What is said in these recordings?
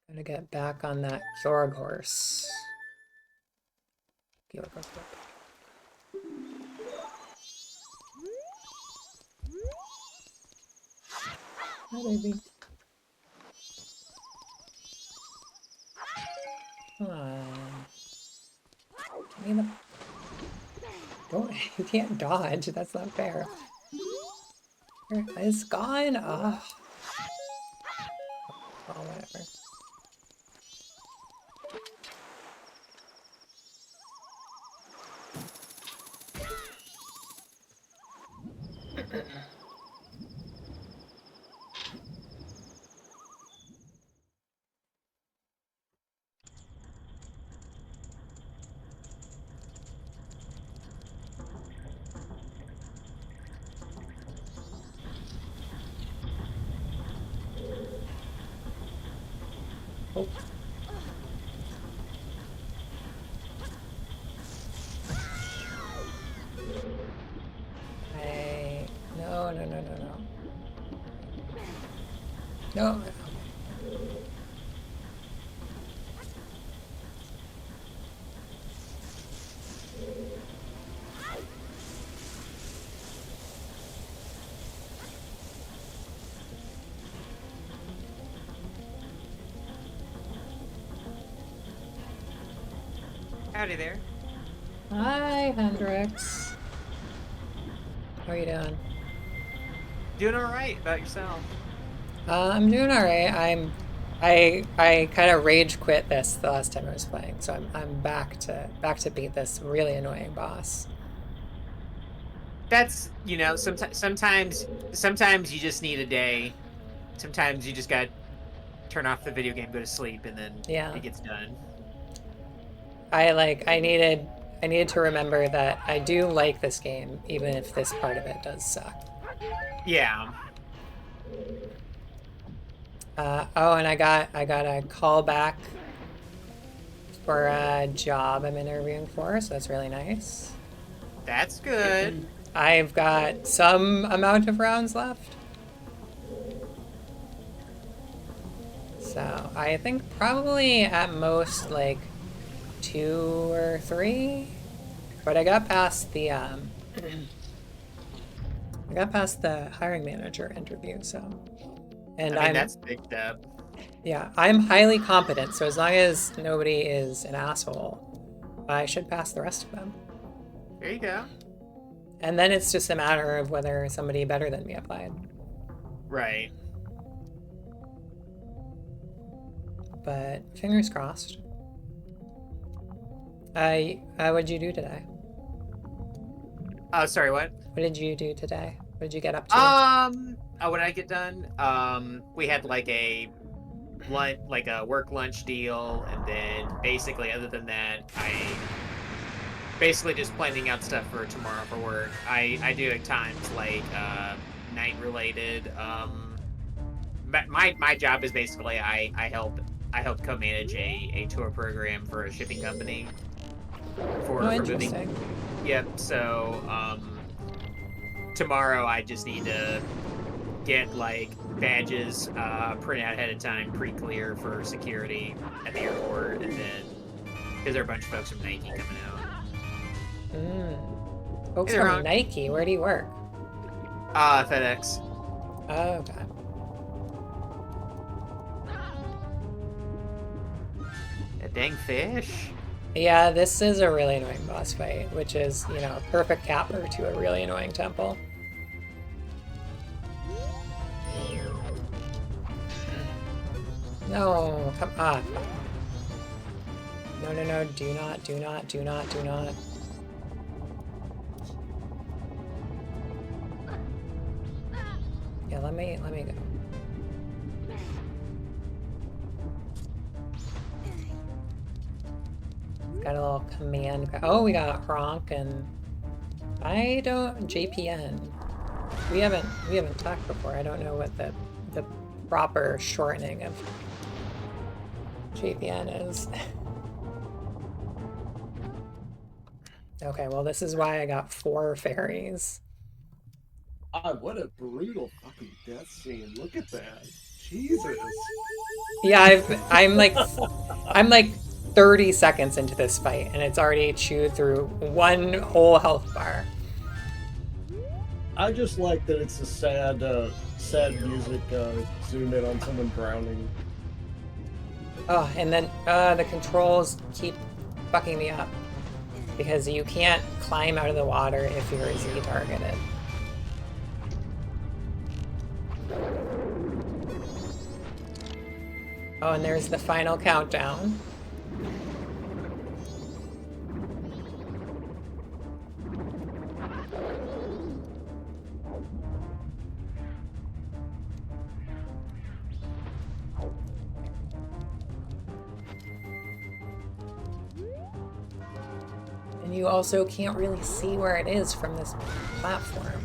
Gotta get back on that Jorg horse. Jorg. Hi, baby. Come on. Give me the... Don't, you can't dodge. That's not fair. It's gone. Oh, whatever. Oh. No, no, no, no, no. No. Howdy there. Hi, Hendrix. How are you doing? Doing all right. About yourself? I'm doing all right. I kind of rage quit this the last time I was playing, so I'm back to beat this really annoying boss. That's sometimes you just need a day. Sometimes you just got to turn off the video game, go to sleep, and then Yeah. it gets done. I needed to remember that I do like this game, even if this part of it does suck. Yeah. Oh, and I got a call back for a job I'm interviewing for, so that's really nice. That's good. I've got some amount of rounds left. So I think probably at most like 2 or 3. But I got past the hiring manager interview, so. And I mean, that's a big step. Yeah, I'm highly competent, so as long as nobody is an asshole, I should pass the rest of them. There you go. And then it's just a matter of whether somebody better than me applied. Right. But fingers crossed. What'd you do today? Oh, sorry, what? What did you do today? What did you get up to? Oh, when I get done, we had like a work lunch deal, and then basically, other than that, I basically just planning out stuff for tomorrow for work. I do at times like night related. My job is basically I help co-manage a tour program for a shipping company for moving. Yep. So tomorrow I just need to get like badges print out ahead of time, pre-clear for security at the airport, and then because there are a bunch of folks from Nike coming out. Folks from Nike, where do you work? FedEx. Oh, okay. That dang fish. Yeah, this is a really annoying boss fight, which is, you know, a perfect capper to a really annoying temple. No, come on. No, no, no, do not, do not, do not, do not. Yeah, let me go. Got a little command. Oh, we got Kronk and I don't JPN. We haven't talked before. I don't know what the proper shortening of JPN is. Okay, well, this is why I got 4 fairies. What a brutal fucking death scene. Look at that. Jesus. Yeah, I'm like 30 seconds into this fight, and it's already chewed through 1 whole health bar. I just like that it's a sad music, zoom in on someone drowning. Oh, and then the controls keep fucking me up because you can't climb out of the water if you're Z targeted. Oh, and there's the final countdown. And you also can't really see where it is from this platform.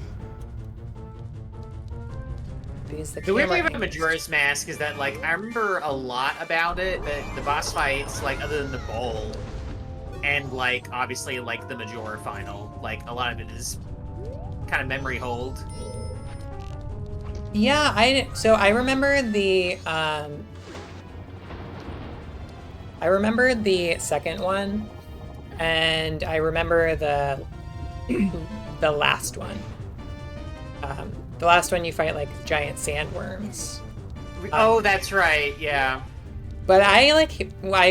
The weird thing about Majora's Mask is that, like, I remember a lot about it, but the boss fights, like, other than the bowl, and, like, obviously, like, the Majora final, like, a lot of it is kind of memory hold. Yeah, I remember the second one, and I remember the last one. The last one you fight like giant sandworms. Oh, that's right, yeah. But I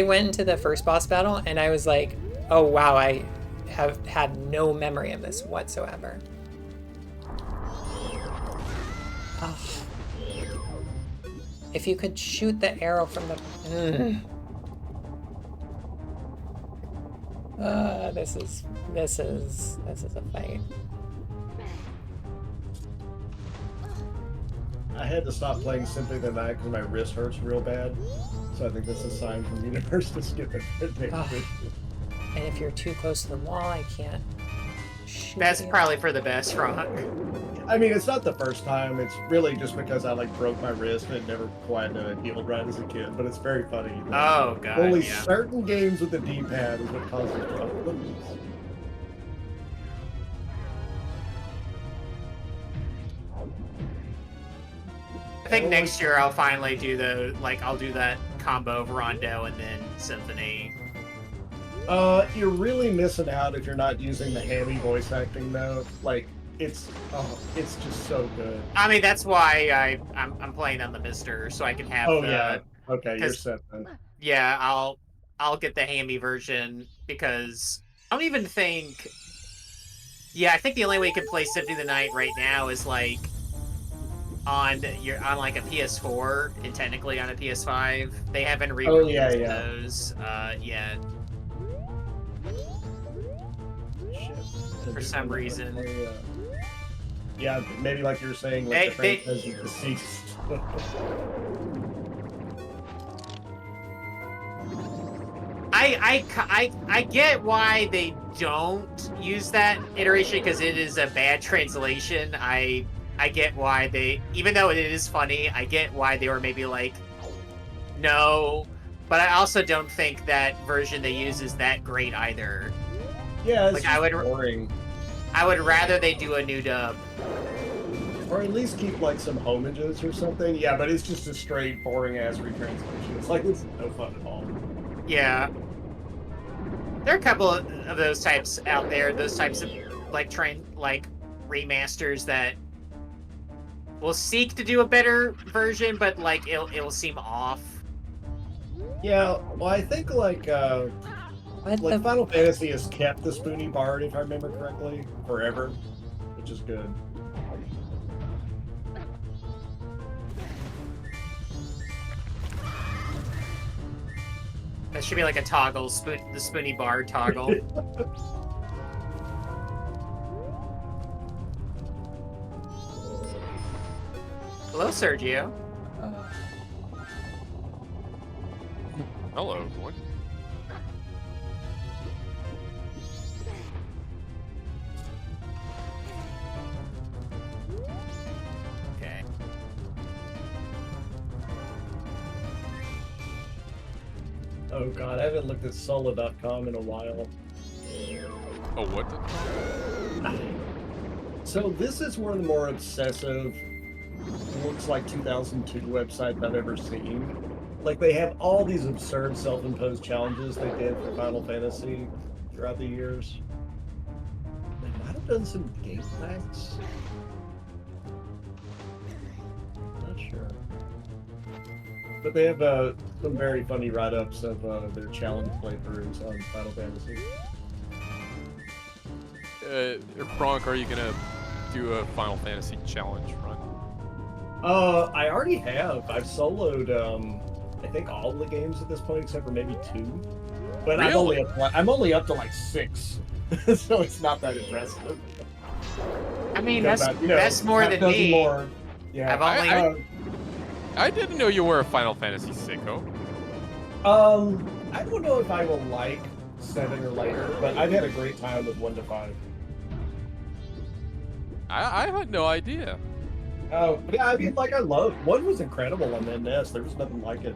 went into the first boss battle and I was like, oh wow, I have had no memory of this whatsoever. Oh. If you could shoot the arrow from the... This is a fight. I had to stop playing Simply the Night because my wrist hurts real bad. So I think that's a sign from the universe to skip it. And if you're too close to the wall, I can't shoot That's you. probably for the best, Ron. I mean, it's not the first time. It's really just because I like broke my wrist and it never quite healed right as a kid. But it's very funny. Oh god. Only yeah. certain games with the D-pad is what causes problems. I think next year I'll finally do I'll do that combo of Rondo and then Symphony. You're really missing out if you're not using the hammy voice acting though. Like, it's just so good. I mean, that's why I'm playing on the Mister, so I can have yeah. Okay, you're set then. Yeah, I'll get the hammy version because I don't even think. Yeah, I think the only way you can play Symphony of the Night right now is like on like a PS4 and technically on a PS5. They haven't re-released those yet. For some reason. Yeah, maybe like you were saying, like the franchise is deceased. I get why they don't use that iteration because it is a bad translation. I get why they, even though it is funny, I get why they were maybe like, no. But I also don't think that version they use is that great either. Yeah, it's like boring. I would rather they do a new dub. Or at least keep like some homages or something. Yeah, but it's just a straight boring ass retranslation. It's like it's no fun at all. Yeah. There are a couple of those types out there, those types of like remasters that will seek to do a better version, but like it'll seem off. Yeah, well I think like Final Fantasy has kept the Spoony Bard, if I remember correctly, forever, which is good. That should be like a toggle, the Spoony Bard toggle. Hello, Sergio. Hello, boy. Okay. Oh god, I haven't looked at solo.com in a while. Oh, what? So this is one of the more obsessive, looks like 2002 websites I've ever seen. Like they have all these absurd self-imposed challenges they did for Final Fantasy throughout the years. They might have done some game packs. Not sure. But they have some very funny write-ups of their challenge playthroughs on Final Fantasy. Bronk, are you gonna do a Final Fantasy challenge run? I already have. I've soloed I think all the games at this point except for maybe 2. But Really? I'm only up to like 6. So it's not that impressive. I mean, Because that's more than me. More. Yeah. I've only. I didn't know you were a Final Fantasy sicko. I don't know if I will like 7 or later, but I've had a great time with 1 to 5. I had no idea. Oh, yeah, I mean, like, I love 1 was incredible on the NES. There was nothing like it.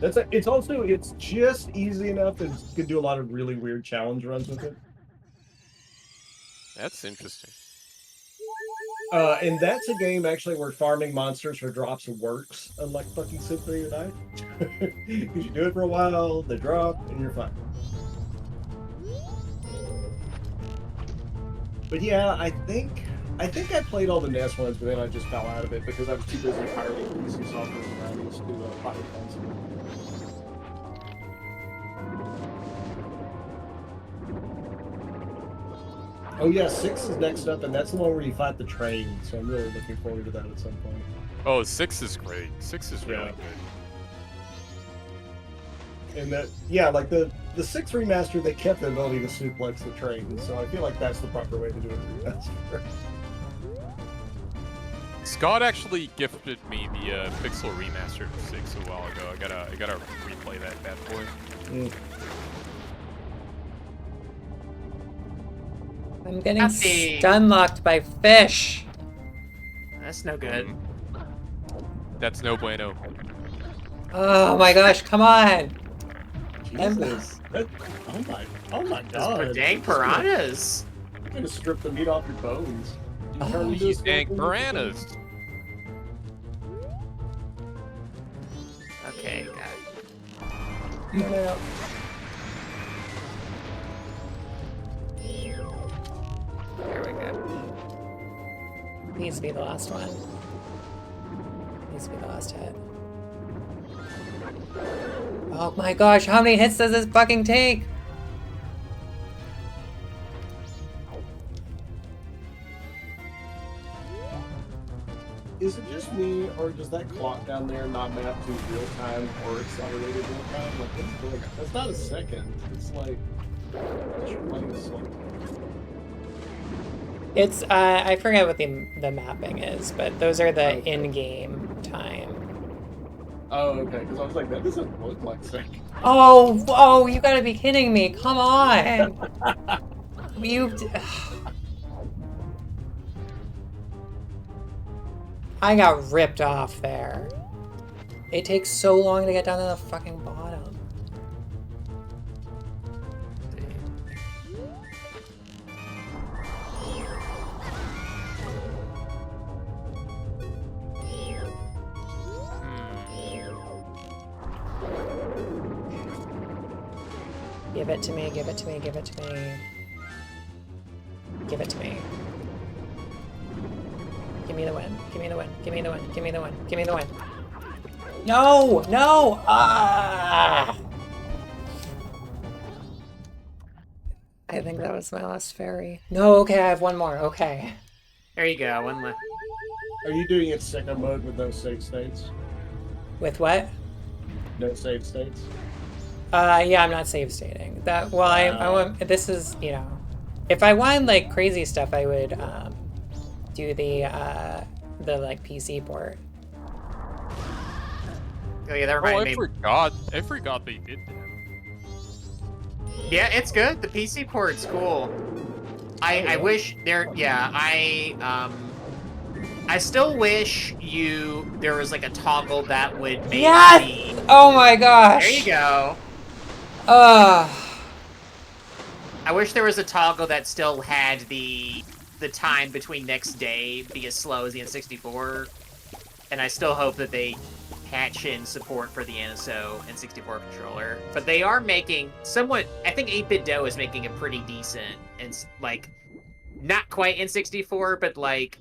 It's just easy enough that you can do a lot of really weird challenge runs with it. That's interesting. And that's a game actually where farming monsters for drops works, unlike fucking Symphony of the Night. Because you do it for a while, they drop, and you're fine. But yeah, I think I played all the NES ones, but then I just fell out of it because I was too busy pirating PC software and I used to Final Fantasy. Oh yeah, 6 is next up, and that's the one where you fight the train. So I'm really looking forward to that at some point. Oh, 6 is great. 6 is really good. And that, yeah, like the 6 remaster, they kept the ability to suplex the train, so I feel like that's the proper way to do it remaster. Scott actually gifted me the Pixel remaster of 6 a while ago. I gotta replay that bad boy. Mm. I'm getting stun locked by fish. That's no good. That's no bueno. Oh my gosh, come on. Jesus. Oh my god. Dang piranhas. You're gonna strip the meat off your bones. Oh, These dang piranhas. Okay, got it. No. There we go. Needs to be the last one. Needs to be the last hit. Oh my gosh, how many hits does this fucking take? Is it just me, or does that clock down there not map to real time or accelerated real time? Like, what's going on? That's not a second. It's like, you're playing slow. It's, I forget what the mapping is, but those are the in-game time. Oh, okay, because I was like, that doesn't look like second. Oh, you gotta be kidding me. Come on. I got ripped off there. It takes so long to get down to the fucking bottom. Give it to me, give it to me, give it to me. Give it to me. Give me the win, give me the win, give me the win, give me the win, give me the win. No, no! Ah! I think that was my last fairy. No, okay, I have one more, okay. There you go, one left. Are you doing it second mode with no save states? With what? No save states? Yeah, I'm not save stating. That, well, I want, this is, you know, if I wanted, like, crazy stuff, I would, do the like, PC port. Oh yeah, that reminded me. I forgot they did that. Yeah, it's good. The PC port's cool. I wish there. Yeah, I still wish there was like a toggle that would make Yes! Oh my gosh. There you go. I wish there was a toggle that still had the time between next day be as slow as the N64, and I still hope that they patch in support for the NSO N64 controller. But they are making somewhat. I think 8-Bit Do is making a pretty decent and like not quite N64, but like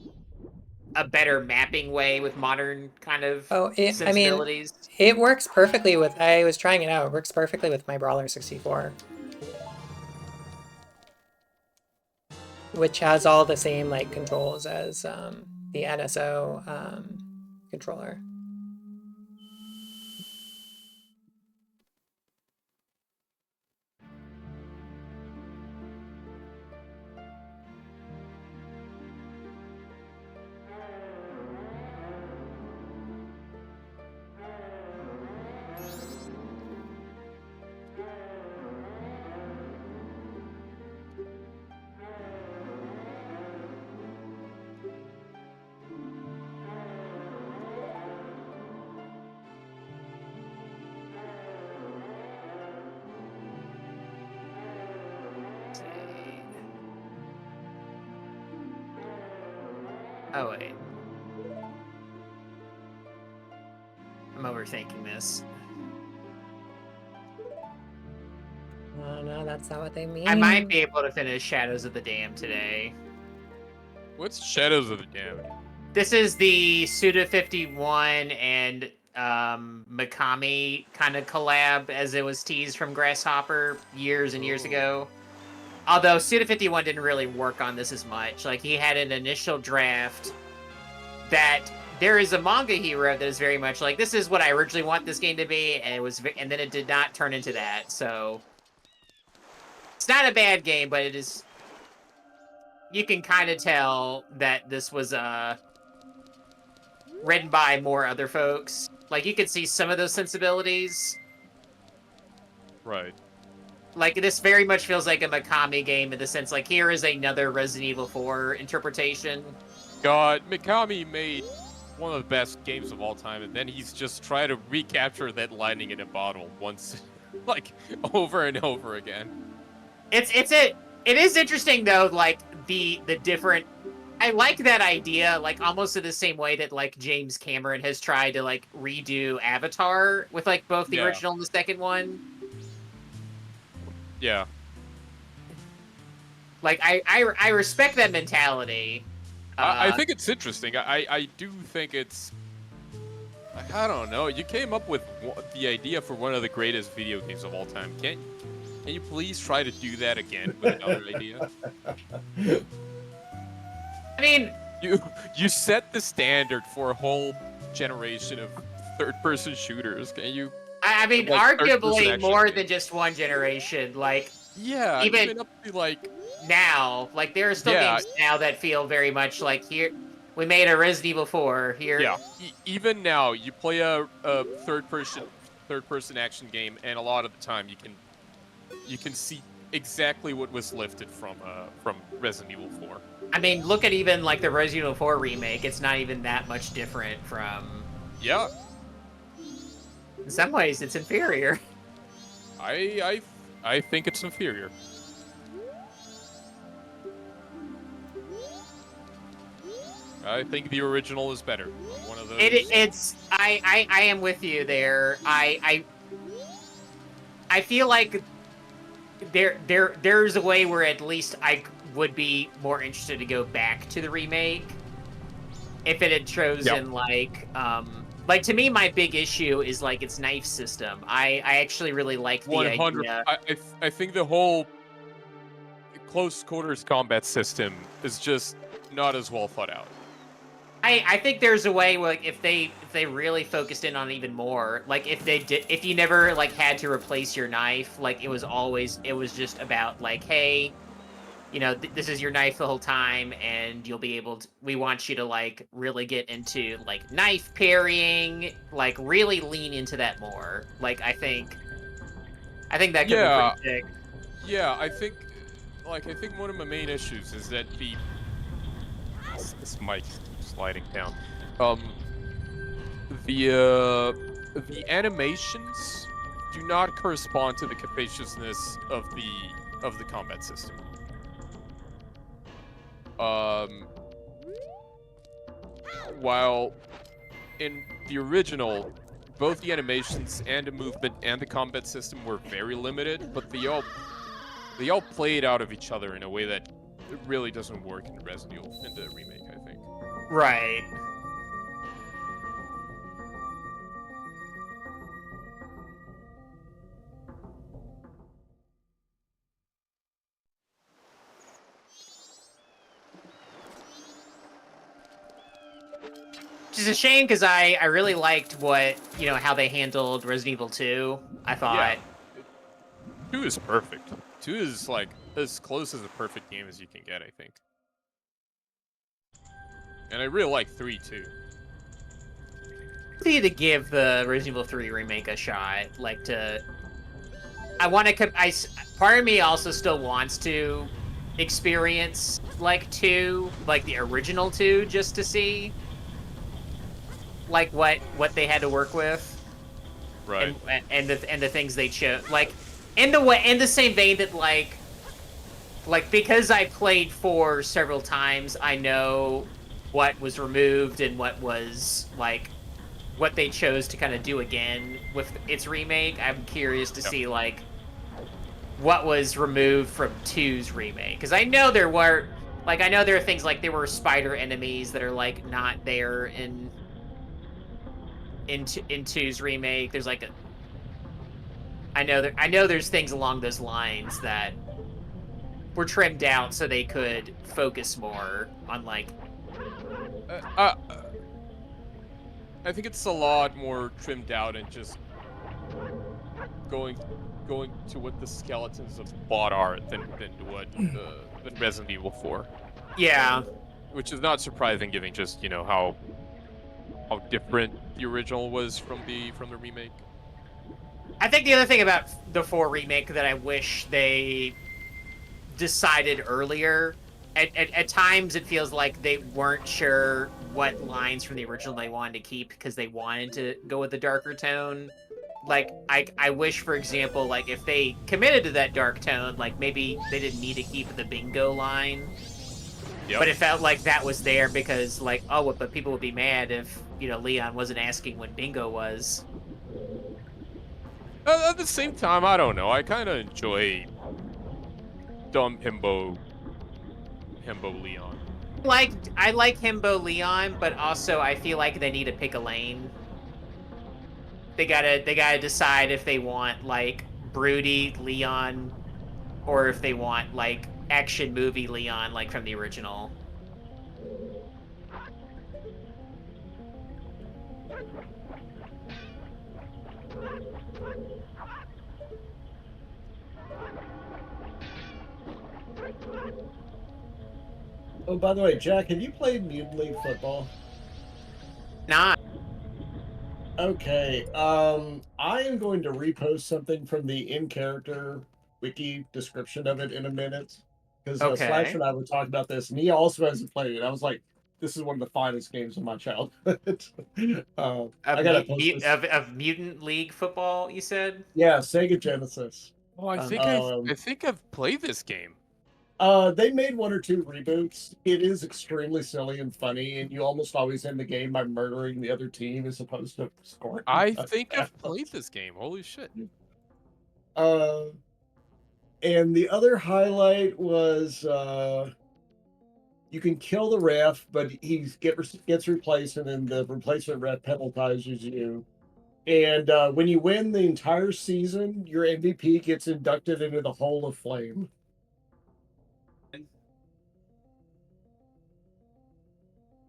a better mapping way with modern kind of Oh, I mean, sensibilities. it works perfectly with. I was trying it out. It works perfectly with my Brawler 64, which has all the same like controls as the NSO controller. Oh wait. I'm overthinking this. Oh no, that's not what they mean. I might be able to finish Shadows of the Dam today. What's Shadows of the Dam? This is the Suda 51 and Mikami kind of collab as it was teased from Grasshopper years and years ago. Although Suda 51 didn't really work on this as much. Like, he had an initial draft that there is a manga he wrote that is very much like, this is what I originally want this game to be, and and then it did not turn into that. So it's not a bad game, but it is. You can kind of tell that this was written by more other folks. Like, you can see some of those sensibilities. Right. Like, this very much feels like a Mikami game in the sense, like, here is another Resident Evil 4 interpretation. God, Mikami made one of the best games of all time, and then he's just trying to recapture that lightning in a bottle once, like, over and over again. It is interesting, though, like, the different... I like that idea, like, almost in the same way that, like, James Cameron has tried to, like, redo Avatar with, like, both the original and the second one. Yeah. Like, I respect that mentality. I think it's interesting. I do think it's... I don't know. You came up with the idea for one of the greatest video games of all time. Can you please try to do that again with another idea? I mean... You set the standard for a whole generation of third-person shooters. Can you... I mean, like, arguably more than just one generation. Like, yeah, even up to, like... now, like, there are still games now that feel very much like, here, we made a Resident Evil 4 here. Yeah, even now, you play a third-person action game, and a lot of the time you can see exactly what was lifted from Resident Evil 4. I mean, look at even like the Resident Evil 4 remake. It's not even that much different from. Yeah. In some ways, it's inferior. I think it's inferior. I think the original is better. I'm one of those. I am with you there. I feel like there's a way where at least I would be more interested to go back to the remake if it had chosen like to me, my big issue is like its knife system. I actually really like the 100. idea. I think the whole close quarters combat system is just not as well thought out. I think there's a way where, like, if they really focused in on even more, like if you never like had to replace your knife, like it was just about like, hey, you know, this is your knife the whole time, and you'll be able to. We want you to like really get into like knife parrying, like really lean into that more. Like I think that could be pretty sick. Yeah, I think one of my main issues is that this mic keeps sliding down. The animations do not correspond to the capaciousness of the combat system. While in the original, both the animations and the movement and the combat system were very limited, but they all played out of each other in a way that really doesn't work in Resident Evil in the remake, I think. Right. Which is a shame because I really liked what, how they handled Resident Evil 2. I thought. Yeah. 2 is perfect. 2 is like as close as a perfect game as you can get, I think. And I really like 3 too. I need to give the Resident Evil 3 remake a shot. I want to. Part of me also still wants to experience 2, the original 2, just to see what they had to work with. Right. And the things they chose, in the same vein that because I played 4 several times, I know what was removed and what was what they chose to kind of do again with its remake. I'm curious to see what was removed from 2's remake, because I know there were there are things there were spider enemies that are not there in 2's remake. There's I know there's things along those lines that were trimmed out so they could focus more on I think it's a lot more trimmed out and just going to what the skeletons of the plot are than what than Resident Evil 4. Yeah. Which is not surprising, given just how different the original was from the remake. I think the other thing about the 4 remake that I wish they decided earlier, at times it feels like they weren't sure what lines from the original they wanted to keep because they wanted to go with a darker tone. I wish, for example, if they committed to that dark tone, maybe they didn't need to keep the bingo line. Yep. But it felt like that was there because, but people would be mad if, Leon wasn't asking when bingo was. At the same time, I don't know. I kind of enjoy dumb himbo Leon. I like Himbo Leon, but also I feel like they need to pick a lane. They gotta decide if they want broody Leon, or if they want action movie Leon from the original. Oh, by the way, Jack, have you played Mutant League Football? Nah. Okay. I am going to repost something from the in-character wiki description of it in a minute. Because Slasher Okay. and I were talking about this, and he also hasn't played it. I was like, this is one of the finest games of my childhood. I gotta post this. Of Mutant League Football, you said? Yeah, Sega Genesis. Oh, I Um, think I've played this game. They made 1 or 2 reboots. It is extremely silly and funny, and you almost always end the game by murdering the other team as opposed to scoring. I think I've played this game. Holy shit. Uh, and the other highlight was you can kill the ref, but he gets replaced, and then the replacement ref penalizes you. And when you win the entire season, your MVP gets inducted into the Hall of Flame.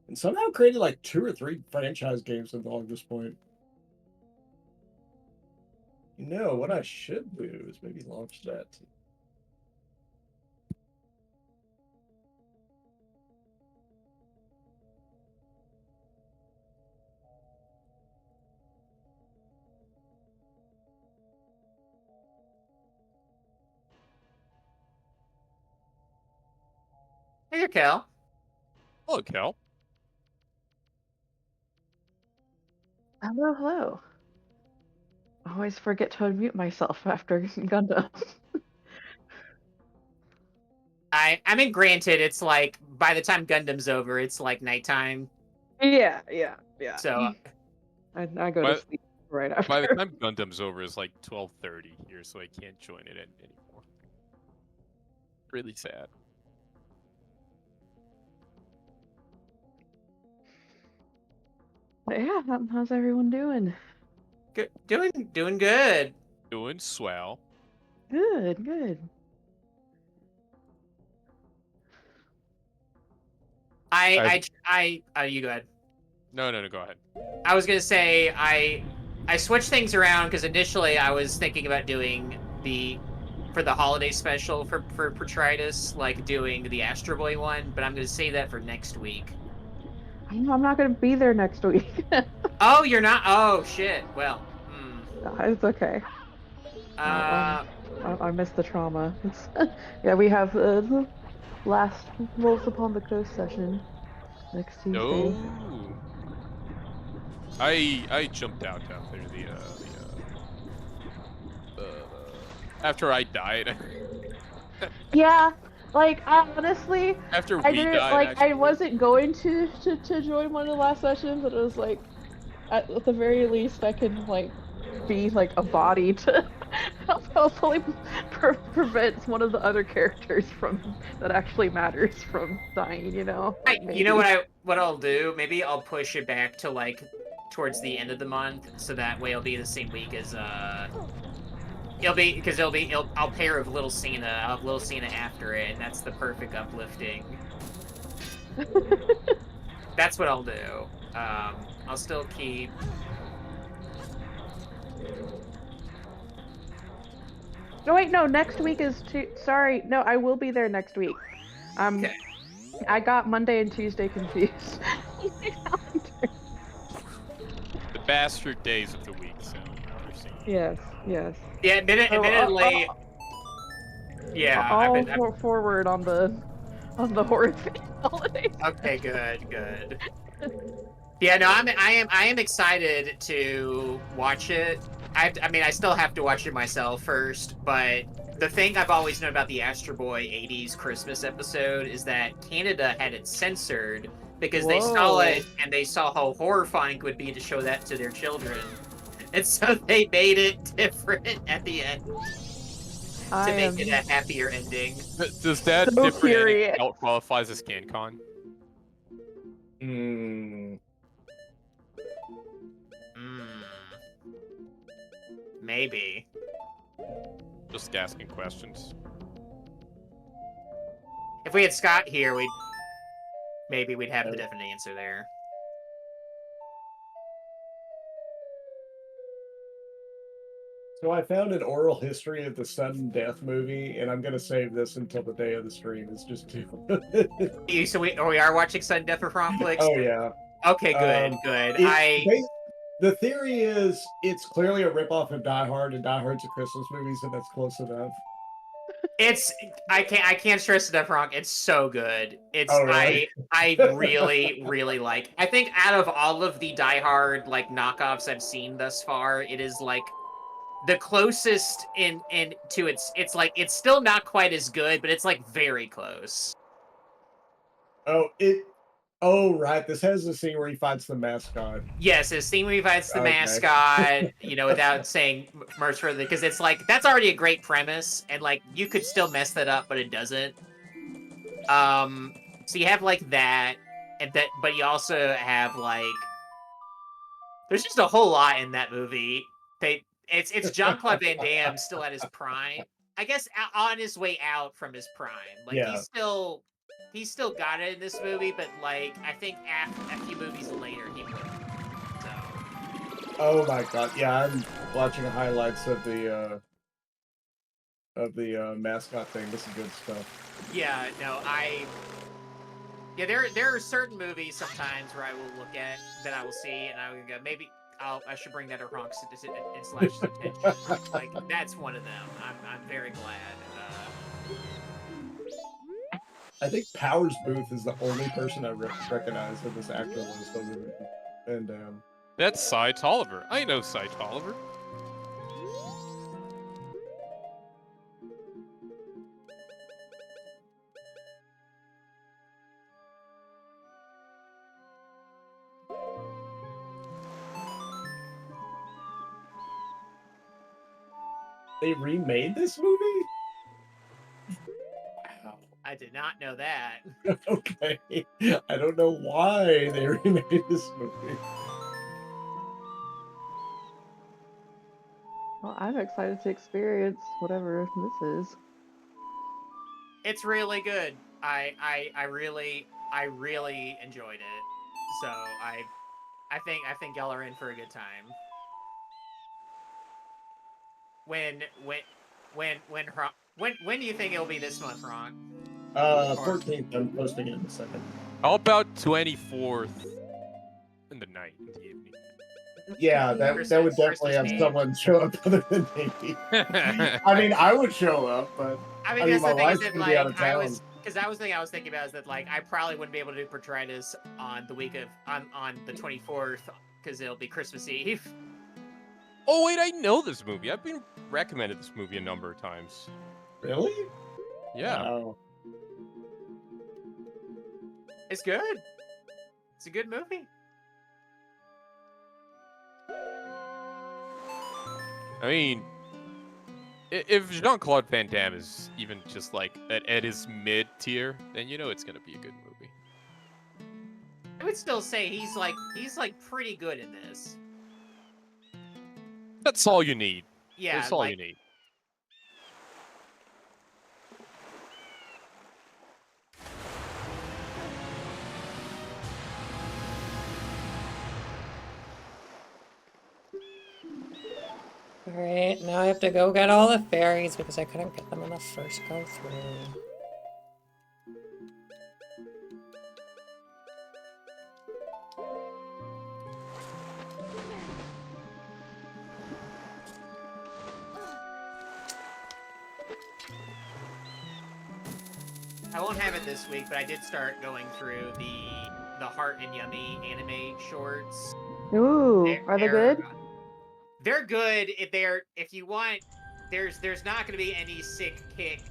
And somehow created 2 or 3 franchise games along this point. What I should do is maybe launch that. Hey, Cal. Hello, Cal. Hello, hello. always forget to unmute myself after Gundam. I mean, granted, it's like by the time Gundam's over, it's like nighttime. Yeah. So I go to But sleep right by the after. time Gundam's over, it's like 12:30 here, so I can't join it anymore. Really sad. But yeah, how's everyone doing? good, doing good. Doing swell. Good. You go ahead. No, go ahead. I was gonna say I switched things around because initially I was thinking about doing for the holiday special for Portritis, like doing the Astro Boy one, but I'm gonna save that for next week. I'm not gonna be there next week. Oh, you're not? Oh shit. Well, It's okay. uh, I missed the trauma. Yeah, we have the last Wolves Upon the Coast session next Tuesday. No. I jumped out after after I died. Yeah, like honestly, After I we didn't died, like. I actually. wasn't going to join one of the last sessions, but it was like, at the very least, I can like be like a body to hopefully prevent one of the other characters from that actually matters from dying. Like you know maybe. what I'll do? Maybe I'll push it back to like towards the end of the month, so that way it'll be the same week as I'll pair with Little Cena. I'll have Little Cena after it, and that's the perfect uplifting. That's what I'll do. I'll still keep. No, wait, no. Next week is Sorry, no. I will be there next week. Okay. I got Monday and Tuesday confused. The bastard days of the week, so Yes. Yeah, So, admittedly. Yeah, I'll forward on the horror holidays. Okay, good. Yeah, no, I am excited to watch it. I mean, I still have to watch it myself first, but the thing I've always known about the Astro Boy 80s Christmas episode is that Canada had it censored because they saw it and they saw how horrifying it would be to show that to their children. And so they made it different at the end to make it a happier ending. Does that so different curious. ending qualify as a ScanCon? Maybe. Just asking questions. If we had Scott here, we'd have the definite answer there. So I found an oral history of the sudden death movie, and I'm gonna save this until the day of the stream. It's just too. So we are watching Sudden Death of Franklix? Oh yeah. Okay, good. The theory is it's clearly a ripoff of Die Hard, and Die Hard's a Christmas movie, so that's close enough. I can't stress enough, Ronk. It's so good. Really? I really like. I think out of all of the Die Hard like knockoffs I've seen thus far, it is like the closest in to it's like it's still not quite as good, but it's like very close. Oh right, this has the scene where he fights the mascot. Yes, the scene where he fights the mascot, without saying much further, because it's like that's already a great premise, and like you could still mess that up, but it doesn't. So you have like that, but you also have like there's just a whole lot in that movie. It's Jean-Claude Van Damme still at his prime. I guess on his way out from his prime. Like he's still got it in this movie, but like I think a few movies later he would. So. Oh my god! Yeah, I'm watching highlights of the mascot thing. This is good stuff. Yeah, no, there are certain movies sometimes where I will look at that I will see and I will go maybe I should bring that to Ronk's attention. Like that's one of them. I'm very glad. I think Powers Booth is the only person I recognize in this actor list other than Van Damme. That's Cy Tolliver. I know Cy Tolliver. They remade this movie? Wow. I did not know that. Okay. I don't know why they remade this movie. Well, I'm excited to experience whatever this is. It's really good. I really enjoyed it. So I think y'all are in for a good time. When when do you think it'll be this month, Ron? 14th, I'm posting it in a second. How about 24th in the night, in the evening? Yeah, that would definitely Christmas have Eve. someone show up other than me. I mean, I would show up, but I mean, that's my the thing is wife's that gonna be out like of town. that was the thing I was thinking about is that like I probably wouldn't be able to do Portritis on the week of on the 24th because it'll be Christmas Eve. Oh wait, I know this movie. I've been recommended this movie a number of times. Really? Yeah. Wow. It's good. It's a good movie. I mean, if Jean-Claude Van Damme is even just like at his mid tier, then you know it's gonna be a good movie. I would still say he's like pretty good in this. That's all you need. Yeah, That's all like, you need. Alright, now I have to go get all the fairies because I couldn't get them in the first go through. I won't have it this week, but I did start going through the Heart and Yummy anime shorts. Ooh, are they good? They're good if you want. There's not going to be any sick kick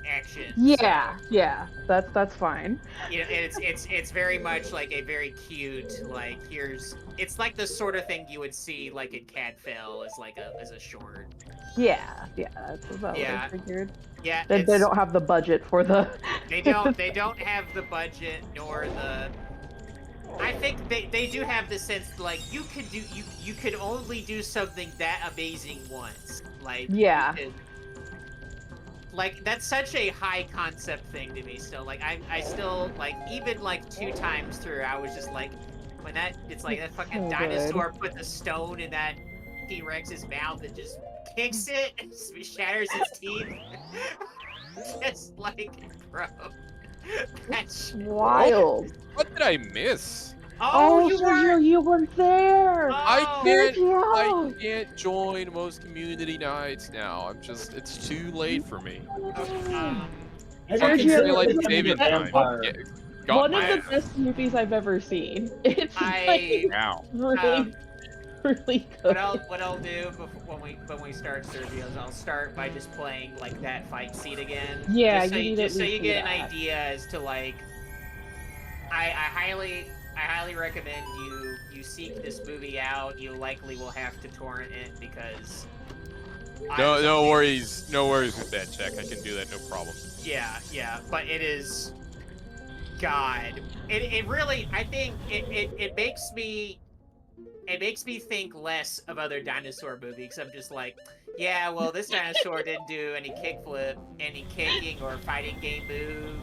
action. Yeah, so, yeah, that's fine. You know, it's very much like a very cute like it's like the sort of thing you would see like in Cadfael as a short. Yeah, that's about what I figured. Yeah, They don't have the budget for the. They don't have the budget nor the. I think they do have the sense like you could only do something that amazing once. Like Yeah. Like that's such a high concept thing to me still. Like I still like even like 2 times through I was just like when it's like that fucking dinosaur put the stone in that T-Rex's mouth and just kicks it, shatters its teeth. Just like, bro. That's wild. What did I miss? Oh, you weren't there. Oh. I can't join most community nights now. It's too late for me. I Fucking Sergio, daylight it's saving time. vampire. Yeah, got One my of the best movies I've ever seen. It's like Wow. really good. What I'll do when we start Sergio's, I'll start by just playing like that fight scene again. Yeah, just so you get an idea as to like. I highly recommend you seek this movie out. You likely will have to torrent it because. No worries with that, Check. I can do that, no problem. Yeah, but it is. God, it really. I think it makes me. It makes me think less of other dinosaur movies. I'm just like, yeah, well, this dinosaur didn't do any kickflip, any kicking or fighting game move,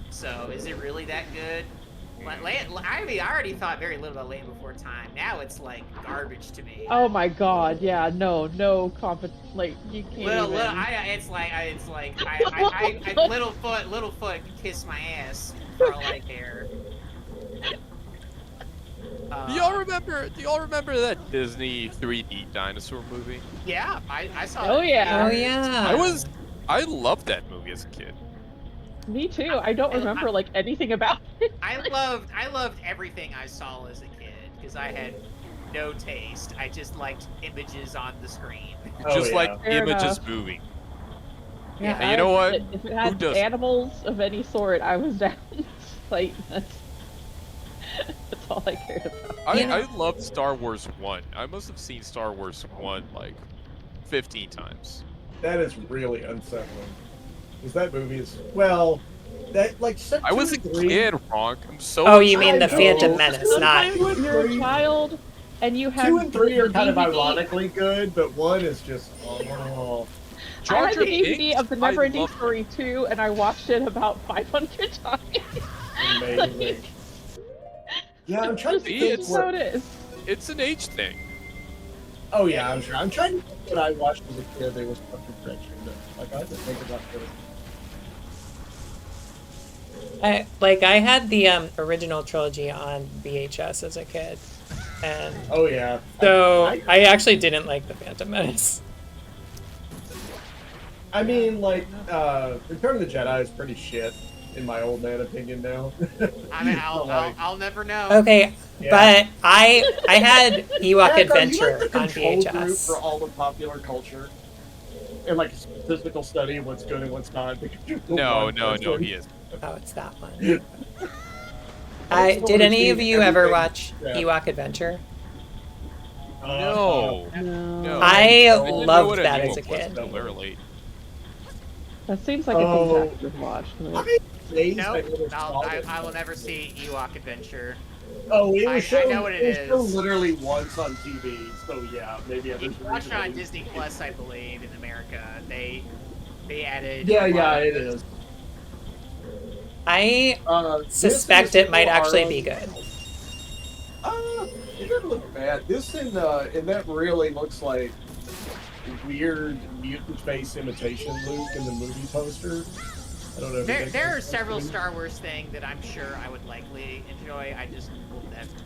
So is it really that good? I mean, I already thought very little about Land Before Time. Now it's like garbage to me. Oh my god, yeah, no like you can't even. It's like Littlefoot can kiss my ass for all I care. Do y'all remember that Disney 3D dinosaur movie? Yeah, I saw. Oh yeah. Oh yeah. I loved that movie as a kid. Me too. I don't remember like anything about it. I loved everything I saw as a kid because I had no taste. I just liked images on the screen. Just like Fair images enough. moving. Yeah, and you know what? If it had doesn't? animals of any sort, I was down. Like that's all I cared about. I loved Star Wars 1. I must have seen Star Wars 1 like 15 times. That is really unsettling. Because that movie is, well, that, like, set I 2 was a and 3. kid, Ronk. I'm so. Oh, you mean I the Phantom know. Menace, Sometimes not... 2 and you're a 3 child and you have 2 and 3 are the kind of DVD. ironically good, but 1 is just, oh. I Jar had Jar the DVD Binks? of the I Neverending love Story 2, and I watched it about 500 times. Amazing. Yeah, I'm trying to See, think Just what. how it is. It's an age thing. Oh yeah, I'm sure. I'm trying to think what I watched as a kid. There was fucking friendship. Like I have to think about this. I had the original trilogy on VHS as a kid, and Oh yeah. so I actually didn't like the Phantom Menace. I mean, like, Return of the Jedi is pretty shit, in my old man opinion now. I mean, But, like, I'll never know. Okay, Yeah. but I had Ewok Jack, are you, Adventure like, the on control group VHS. for all the popular culture, and like a statistical study of what's good and what's not. Because you're the No, one no, person. he is. Oh, it's that one. I've Did any of seen you ever everything. watch Yeah. Ewok Adventure? No. No. No. I didn't know loved what that Ewok as a was kid. until very late. That seems like Oh. a thing Zach would watch. I'm amazed No, I never saw I it. will never see Ewok Adventure. Oh, it I was shown. know what it was shown is. literally once on TV. So yeah, maybe I You just can watch it on Disney Plus, I believe, in America. They added. Yeah, a lot yeah, of- it is. I This suspect is it might still actually our- be good. It doesn't look bad. This and that really looks like weird mutant face imitation Luke in the movie poster. I don't know. If you think There are that's several something. Star Wars things that I'm sure I would likely enjoy. I just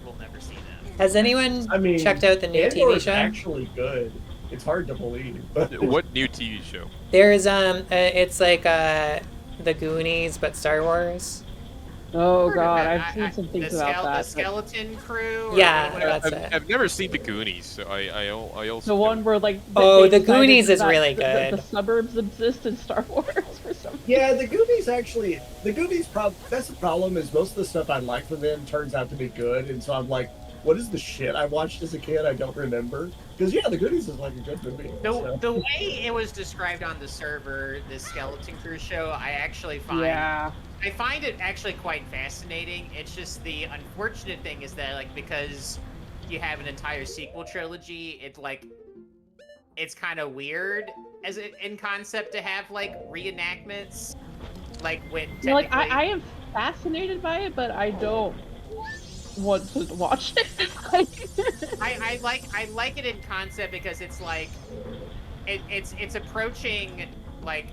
will never see them. Has anyone I mean, checked out the new Andor TV is show? actually good. It's hard to believe, but What new TV show? There's it's like the Goonies but Star Wars. Oh Heard of god, it. I've seen some things about The that. Skeleton Crew. Or Yeah, whatever. that's it. I've never seen the Goonies, so I also. The one where like Oh, they the decided Goonies is that really the good. suburbs exist in Star Wars for some reason. yeah, the Goonies actually. The Goonies that's the problem is most of the stuff I like from them turns out to be good, and so I'm like, what is the shit I watched as a kid? I don't remember. Because yeah, the Goonies is like a good movie. so. The way it was described on the server, the Skeleton Crew show, I actually find Yeah. I find it actually quite fascinating. It's just the unfortunate thing is that like because you have an entire sequel trilogy, it's kind of weird in concept to have like reenactments, like when You know, like technically- I am fascinated by it, but I don't want to watch it. I like it in concept because it's like it's approaching like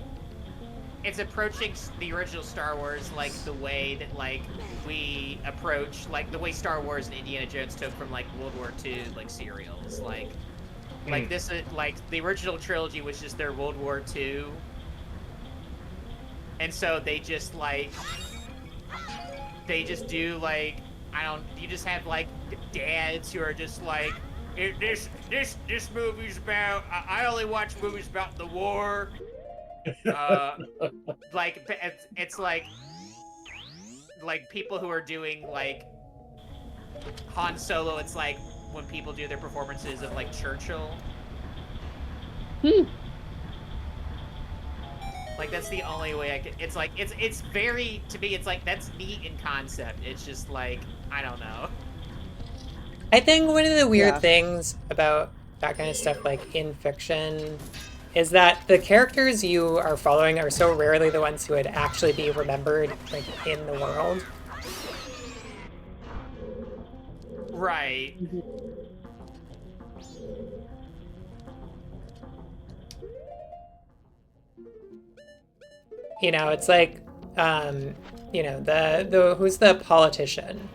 it's approaching the original Star Wars like the way that like we approach like the way Star Wars and Indiana Jones took from like World War II like serials like this is like the original trilogy was just their World War II, and so they just do like you just have like dads who are just like this movie's about I only watch movies about the war. Like it's like people who are doing like Han Solo. It's like when people do their performances of like Churchill. Like that's the only way I could. It's like it's very to me. It's like that's neat in concept. It's just like I don't know. I think one of the weird Yeah. things about that kind of stuff, like in fiction, is that the characters you are following are so rarely the ones who would actually be remembered, like in the world. Right. You know, it's like, you know, the who's the politician?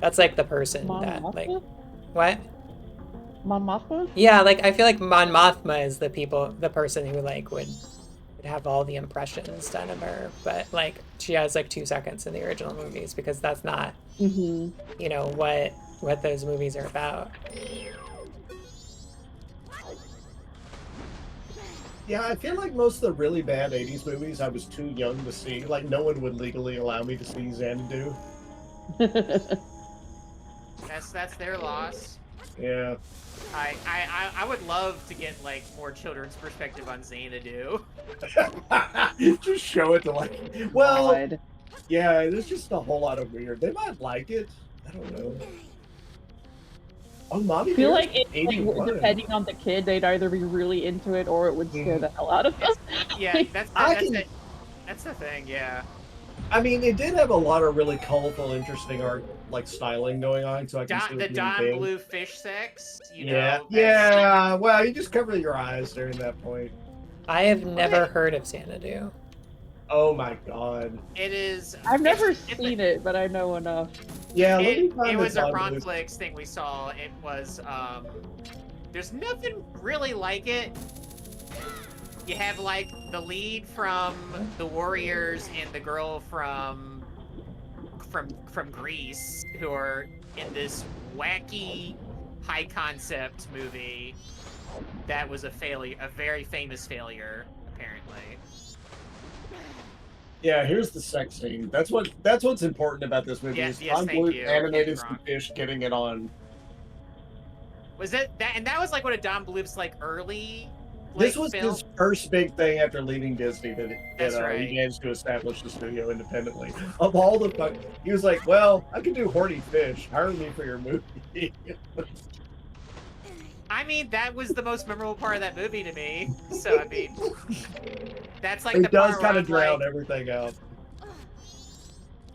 That's like the person Mon that like, Mothma? what? Mon Mothma? Yeah, like I feel like Mon Mothma is the person who like would have all the impressions done of her, but like she has like 2 seconds in the original movies because that's not, Mm-hmm. you know, what those movies are about. Yeah, I feel like most of the really bad 80s movies I was too young to see. Like, no one would legally allow me to see Xanadu. That's their loss. Yeah. I would love to get like more children's perspective on Xanadu. Just show it to like. Well, God. yeah. There's just a whole lot of weird. They might like it. I don't know. Oh, Mommy I feel Bear's like it, like, 81. depending on the kid, they'd either be really into it or it would scare Mhm. the hell out of them. Yeah, Like, I can. that's the thing. Yeah. I mean, it did have a lot of really colorful, interesting art, like styling going on, so I can see The it being Don big. Blue fish sex. You Yeah, know, that's yeah. Well, you just cover your eyes during that point. I have never heard of Xanadu. Oh my god. it is. I've never it's seen it, but I know enough. Yeah, let me It find the was a Don Bluth. Conflicts thing we saw. It was there's nothing really like it. You have like the lead from the Warriors and the girl from Greece who are in this wacky high concept movie that was a failure, a very famous failure apparently. Yeah, here's the sex scene. That's what's important about this movie Yes, is yes, Don thank Bluth you. animated Thank you, some Gronk. fish getting it on. Was it that? And that was like one of Don Bluth's like early. This Like, was film? his first big thing after leaving Disney that That's he right. managed to establish the studio independently. Of all the fuck, he was like, "Well, I can do horny fish. Hire me for your movie." I mean, that was the most memorable part of that movie to me. So I mean, that's like the It does part where kind I'm of drown like, everything out.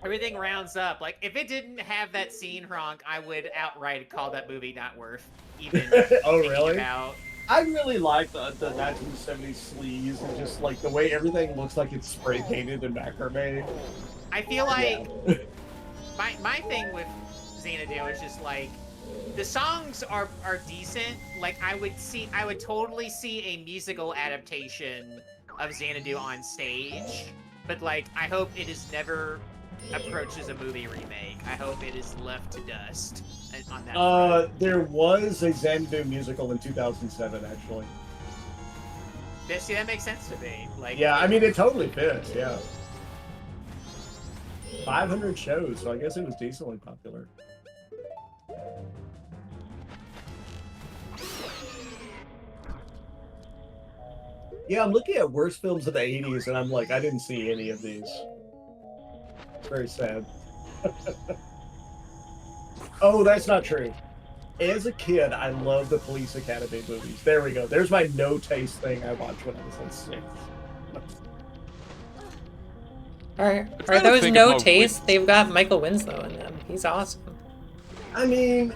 everything rounds up. Like, if it didn't have that scene, Hronk, I would outright call that movie not worth even Oh, thinking really? about. I really like the 1970s sleaze and just like the way everything looks like it's spray painted in macrame. I feel like Yeah. my thing with Xanadu is just like the songs are decent. Like I would totally see a musical adaptation of Xanadu on stage. But like I hope it is never approaches a movie remake. I hope it is left to dust on that front. There was a Xanadu musical in 2007, actually. See, that makes sense to me. Like, Yeah, I mean, it totally fits, yeah. 500 shows, so I guess it was decently popular. Yeah, I'm looking at worst films of the 80s, and I'm like, I didn't see any of these. It's very sad. Oh, that's not true. As a kid, I loved the Police Academy movies. There we go. There's my no taste thing I watched when I was like 6. Are trying to those think no of how taste? They've got Michael Winslow in them. He's awesome. I mean,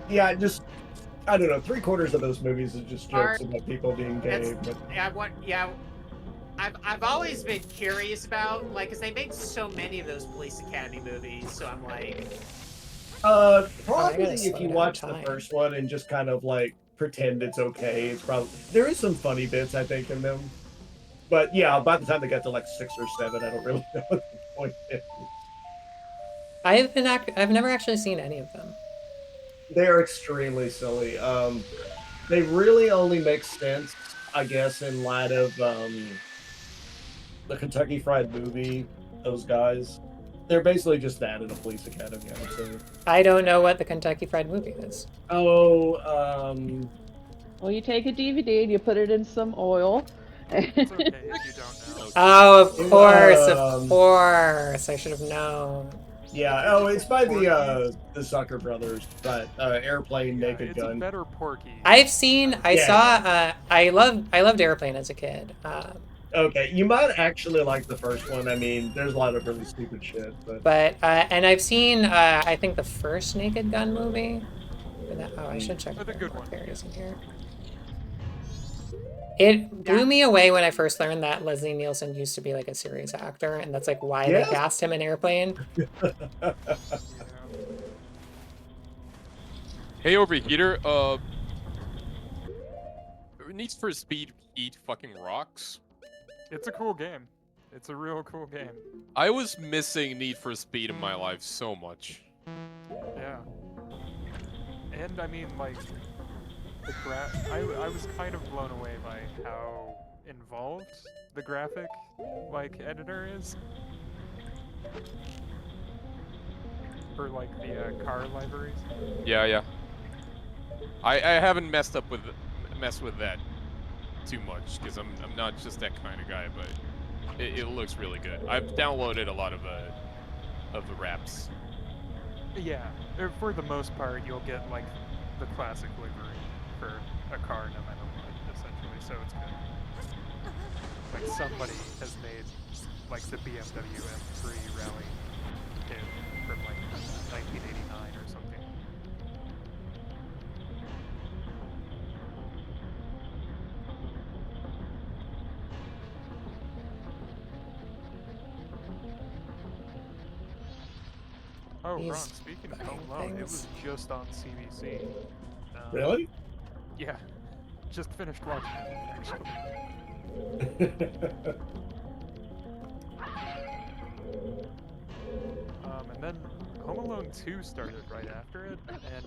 yeah, just I don't know. 3/4 of those movies is just jokes about people being gay. But I've always been curious about like, cause they made so many of those Police Academy movies, so I'm like, probably gotta if slow you down watch the time. first one and just kind of like pretend it's okay, it's probably there is some funny bits I think in them. But yeah, by the time they got to like 6 or 7, I don't really know what the point is. I've never actually seen any of them. They're extremely silly. They really only make sense, I guess, in light of the Kentucky Fried Movie. Those guys, they're basically just that in a police academy, I would say. I don't know what the Kentucky Fried Movie is. Oh, Well, you take a DVD and you put it in some oil. It's okay if you don't know. Oh, of course, of Um, course. I should have known. yeah. Oh, it's by the Zucker brothers, but Airplane, Yeah, Naked it's a Gun. better Porky. I've seen. I Yeah. saw. I loved Airplane as a kid. Okay, you might actually like the first one. I mean, there's a lot of really stupid shit, but But and I've seen. I think the first Naked Gun movie. Oh, I should check. Oh, the good one. There it is in here. It blew me away when I first learned that Leslie Nielsen used to be like a serious actor, and that's like why Yes. they cast him in Airplane. Yeah. Hey, Overheater, Need for Speed Heat fucking rocks. It's a cool game. It's a real cool game. I was missing Need for Speed in my life so much. Yeah. And I mean, like, I was kind of blown away by how involved the graphic, like, editor is. For, like, the car libraries. Yeah, yeah. I haven't messed with that too much because I'm not just that kind of guy, but it looks really good. I've downloaded a lot of the wraps. Yeah, for the most part, you'll get like the classic livery for a car, no matter what, essentially. So it's good. Like somebody has made like the BMW M3 Rally kit from like 1989 or something. Oh, These Ron, speaking of Home fucking Alone, it things. was just on CBC. Really? Yeah, just finished watching it, actually. And then Home Alone 2 started right after it, and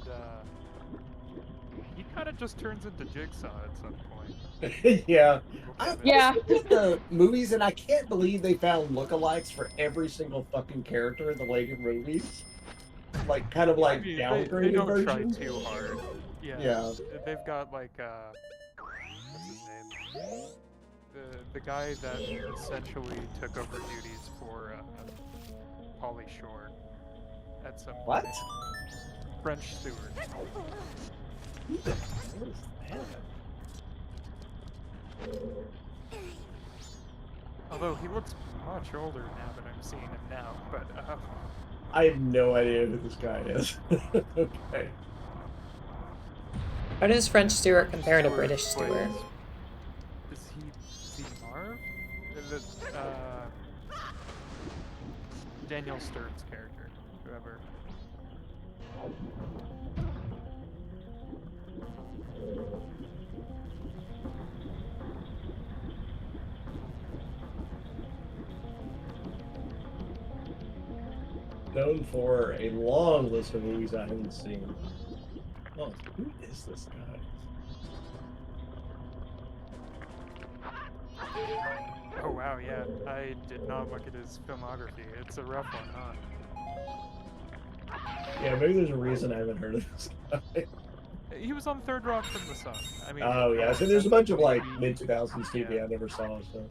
he kind of just turns into Jigsaw at some point. Yeah. Little I Kevin. Yeah. looked at the movies and I can't believe they found lookalikes for every single fucking character in the later movies. Like kind of I like mean, they downgraded don't try versions. too hard. Yeah, Yeah. they've got like what's his name? The guy that essentially took over duties for Pauly Shore at some What? point. French Stewart. Who the hell is that? Although he looks much older now that I'm seeing him now, but I have no idea who this guy is. Okay. How does French Stewart compare to Stewart British Stewart? plays- Is he Marv? Daniel Stern's character, whoever. Known for a long list of movies I haven't seen. Oh, who is this guy? Oh wow, yeah. I did not look at his filmography. It's a rough one, huh? Yeah, maybe there's a reason I haven't heard of this guy. He was on Third Rock from the Sun. I mean, Oh yeah, so there's a bunch of like mid 2000s TV I never saw. So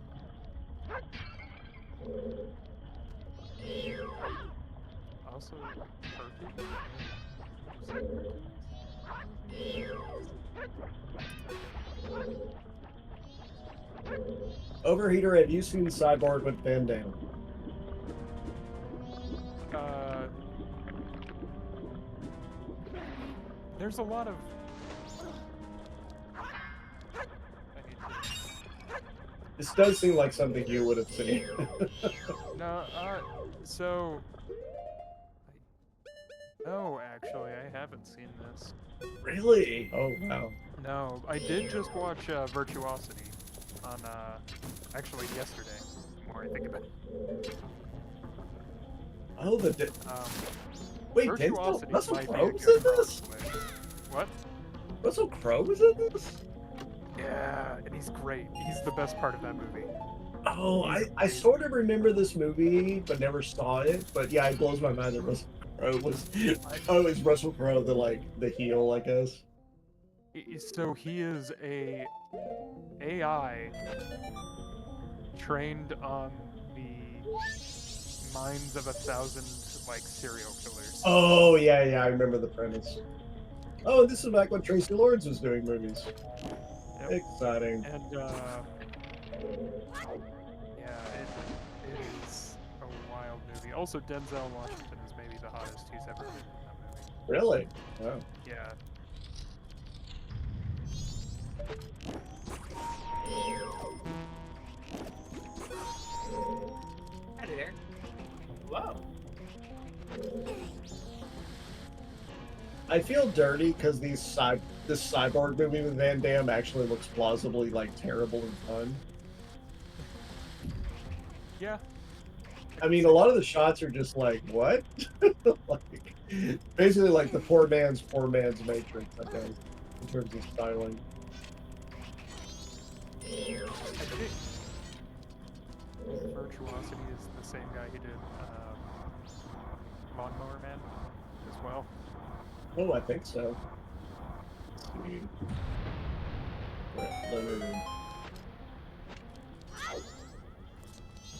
Also, Hercules? Overheater, have you seen Cyborg with Van Damme? There's a lot of. This does seem like something you would have seen. No, so. No, actually, I haven't seen this. Really? Oh wow. No, I did just watch Virtuosity on, actually yesterday, the more I think about it. Oh, wait, Virtuosity Russell might be a Crowe was good in this? crossplay. What? Russell Crowe was in this? Yeah, and he's great. He's the best part of that movie. Oh, I sort of remember this movie, but never saw it. But yeah, it blows my mind that Russell Crowe was. Oh, is Russell Crowe the heel? I guess. So he is a AI trained on the minds of 1,000 like serial killers. Oh yeah, I remember the premise. Oh, this is back when Tracy Lords was doing movies. Yep. Exciting. And yeah, it is a wild movie. Also, Denzel Washington is maybe the hottest he's ever been in that movie. Really? Wow. Yeah. Hi there. Whoa. I feel dirty because this cyborg movie with Van Damme actually looks plausibly like terrible and fun. Yeah. I mean, a lot of the shots are just like, what? Like, basically like the poor man's Matrix, I guess, in terms of styling. I think Virtuosity is the same guy who did Lawnmower Man as well. Oh, I think so. see. Leonard.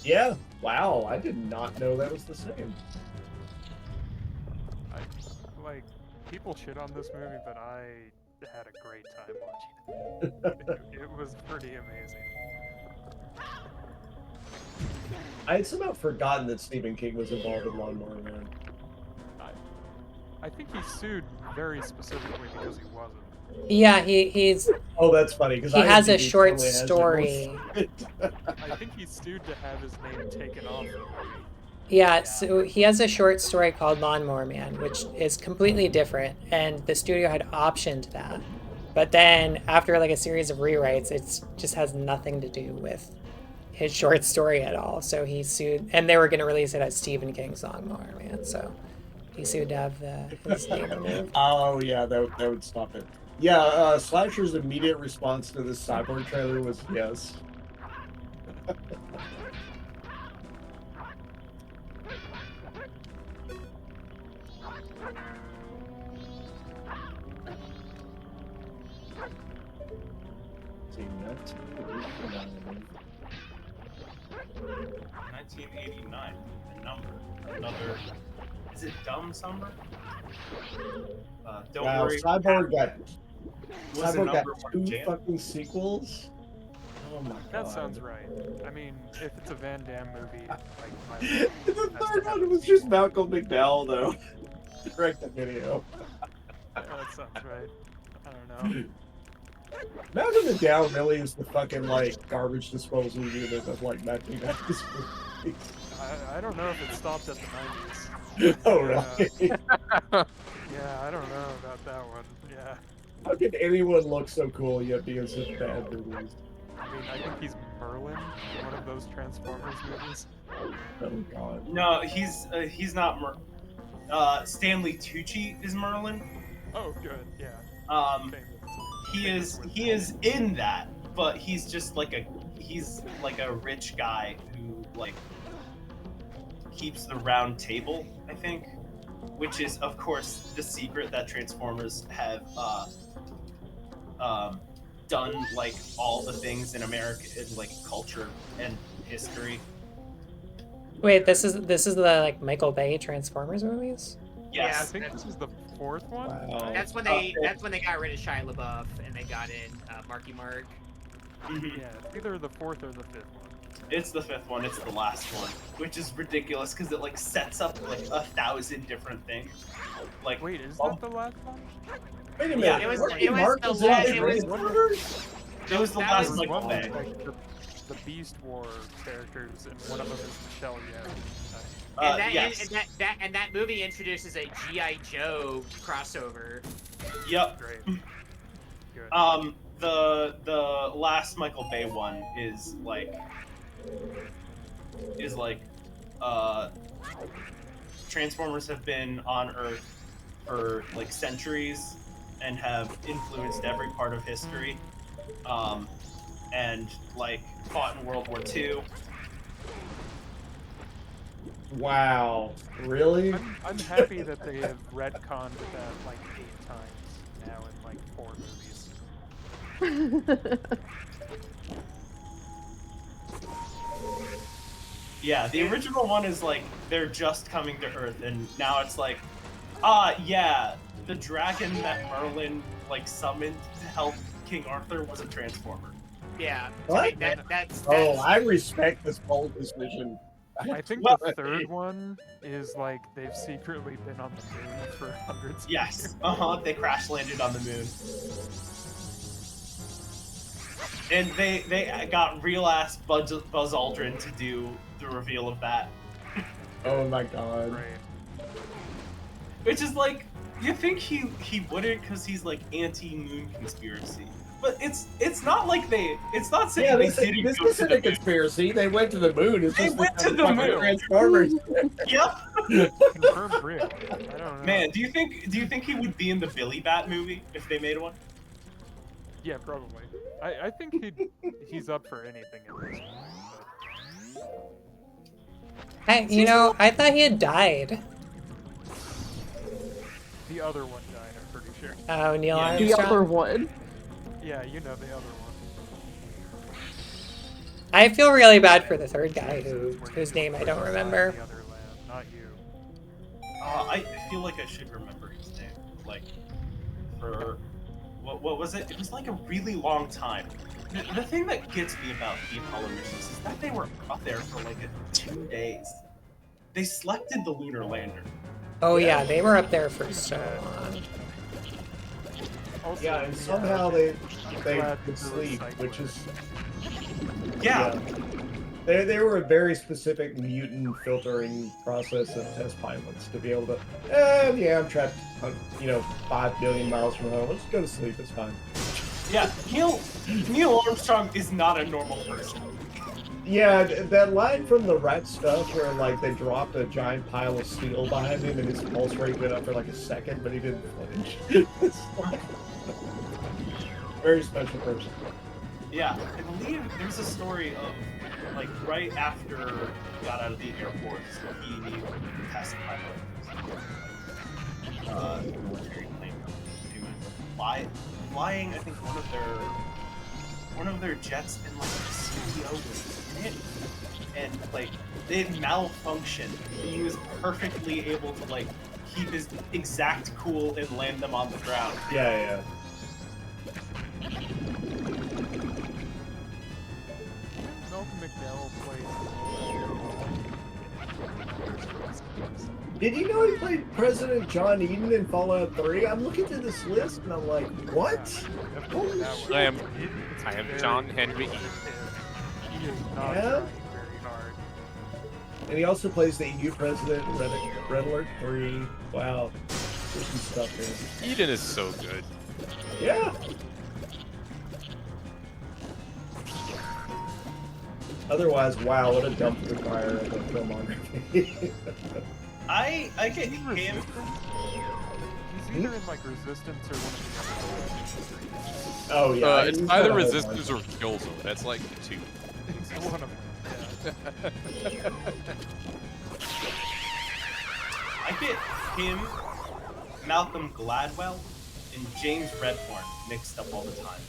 Yeah. Wow. I did not know that was the same. Like, people shit on this movie, but I had a great time watching it. It was pretty amazing. I had somehow forgotten that Stephen King was involved in Lawnmower Man. I think he sued very specifically because he wasn't. Yeah, he's Oh, that's funny because he has a IMDb short totally has it story. I think he sued to have his name taken off the movie. Yeah, so he has a short story called Lawnmower Man, which is completely different, and the studio had optioned that. But then after like a series of rewrites, it just has nothing to do with his short story at all. So he sued, and they were going to release it as Stephen King's Lawnmower Man. So he sued to have his name removed. Oh yeah, that would stop it. Yeah, Slasher's immediate response to this Cyborg trailer was yes. See, that's 1989. The number. Another. Is it Dumb Summer? Don't wow, worry. Cyborg got Was a Cyborg got number one 2 jam. fucking sequels. Oh my god. That sounds right. I mean, if it's a Van Damme movie, like my The has to third have one a was just sequel. Malcolm McDowell though. Direct the video. Yeah, that sounds right. I don't know. Malcolm McDowell really is the fucking like garbage disposal unit of like 1990s movies. I don't know if it stopped at the 90s. Oh Yeah. really? Yeah, I don't know about that one. Yeah. How can anyone look so cool yet be in such bad movies? I mean, I think he's Merlin in one of those Transformers movies. Oh god. No, he's not. Stanley Tucci is Merlin. Oh, good. Yeah. Um, Famous. he is in that, but he's just like a rich guy who like keeps the round table, I think, which is of course the secret that Transformers have done like all the things in America in like culture and history. Wait, this is the like Michael Bay Transformers movies? I Yes, think this is the fourth one. Wow. That's when they got rid of Shia LaBeouf and they got in Marky Mark. Mhm. Yeah, it's either the fourth or the fifth one. It's the fifth one. It's the last one, which is ridiculous because it like sets up like 1,000 different things. Like, Wait, is that the last one? Wait a minute. Yeah, it was Mark the was last- in it was- Transformers? it was the That last was Michael one Bay. with, like, the Beast War characters, and one of them is Michelle Yeoh. Yes. And that movie introduces a G.I. Joe crossover. Yep. Great. Good. The last Michael Bay one is like Transformers have been on Earth for like centuries and have influenced every part of history. And like fought in World War II. Wow. Really? I'm happy that they have retconned that like 8 times now in like 4 movies. Yeah, the original one is like they're just coming to Earth, and now it's like, yeah, the dragon that Merlin like summoned to help King Arthur was a Transformer. Yeah. What? That's Oh, I respect this bold decision. I think Well- the third one is like they've secretly been on the moon for hundreds of years. Yes. They crash landed on the moon. And they got real ass Buzz Aldrin to do the reveal of that. Oh my god. Right. Which is like, you think he wouldn't because he's like anti-moon conspiracy. But it's not like it's not saying Yeah, they this didn't isn't go to the a moon. conspiracy. They went to the moon. It's They just went the to the fucking moon. Transformers. Yep. Confirmed real. I don't know. Man, do you think he would be in the Billy Bat movie if they made one? Yeah, probably. I think he's up for anything at this point. I thought he had died. But the other one died, I'm pretty sure. Oh, Neil Yeah, The other Armstrong. one. Yeah, you know the other one. I feel really bad for the third guy Where whose you name I don't design remember. The other land, not you. I feel like I should remember his name. Like, for what was it? It was like a really long time. The thing that gets me about the Apollo missions is that they were up there for like 2 days. They selected the lunar lander. Oh Yeah. yeah, they were up there for so long. Also, Yeah, and somehow they glad could there was sleep, cycling. which is Yeah, They were a very specific mutant filtering process of test pilots to be able to, yeah, I'm trapped, 5 billion miles from home. Let's go to sleep. It's fine. yeah. Neil Armstrong is not a normal person. Yeah, that line from the Rat Stuff where like they dropped a giant pile of steel behind him and his pulse rate went up for like a second, but he didn't flinch. It's like, very special person. Yeah, I believe there's a story of like right after he got out of the Air Force, he passed pilot. Military plane company. He was flying. I think one of their jets, and like the CEO was in it, and like it malfunctioned. And he was perfectly able to like keep his exact cool and land them on the ground. Yeah. Malcolm McDowell plays. Did you know he played President John Eden in Fallout 3? I'm looking through this list and I'm like, what? Holy shit. I am John Henry. He is not Yeah? trying very hard. And he also plays the EU president in Red Alert 3. Wow. There's some stuff here. Eden is so good. Yeah. Otherwise, wow, what a dumpster fire of a filmography. I get He's him. He's either in like Resistance or one of the other. Oh, yeah. It's he's either got a whole Resistance bunch. or Killzone. That's like the two. He's one of them. Yeah. I get him, Malcolm Gladwell, and James Redhorn mixed up all the time.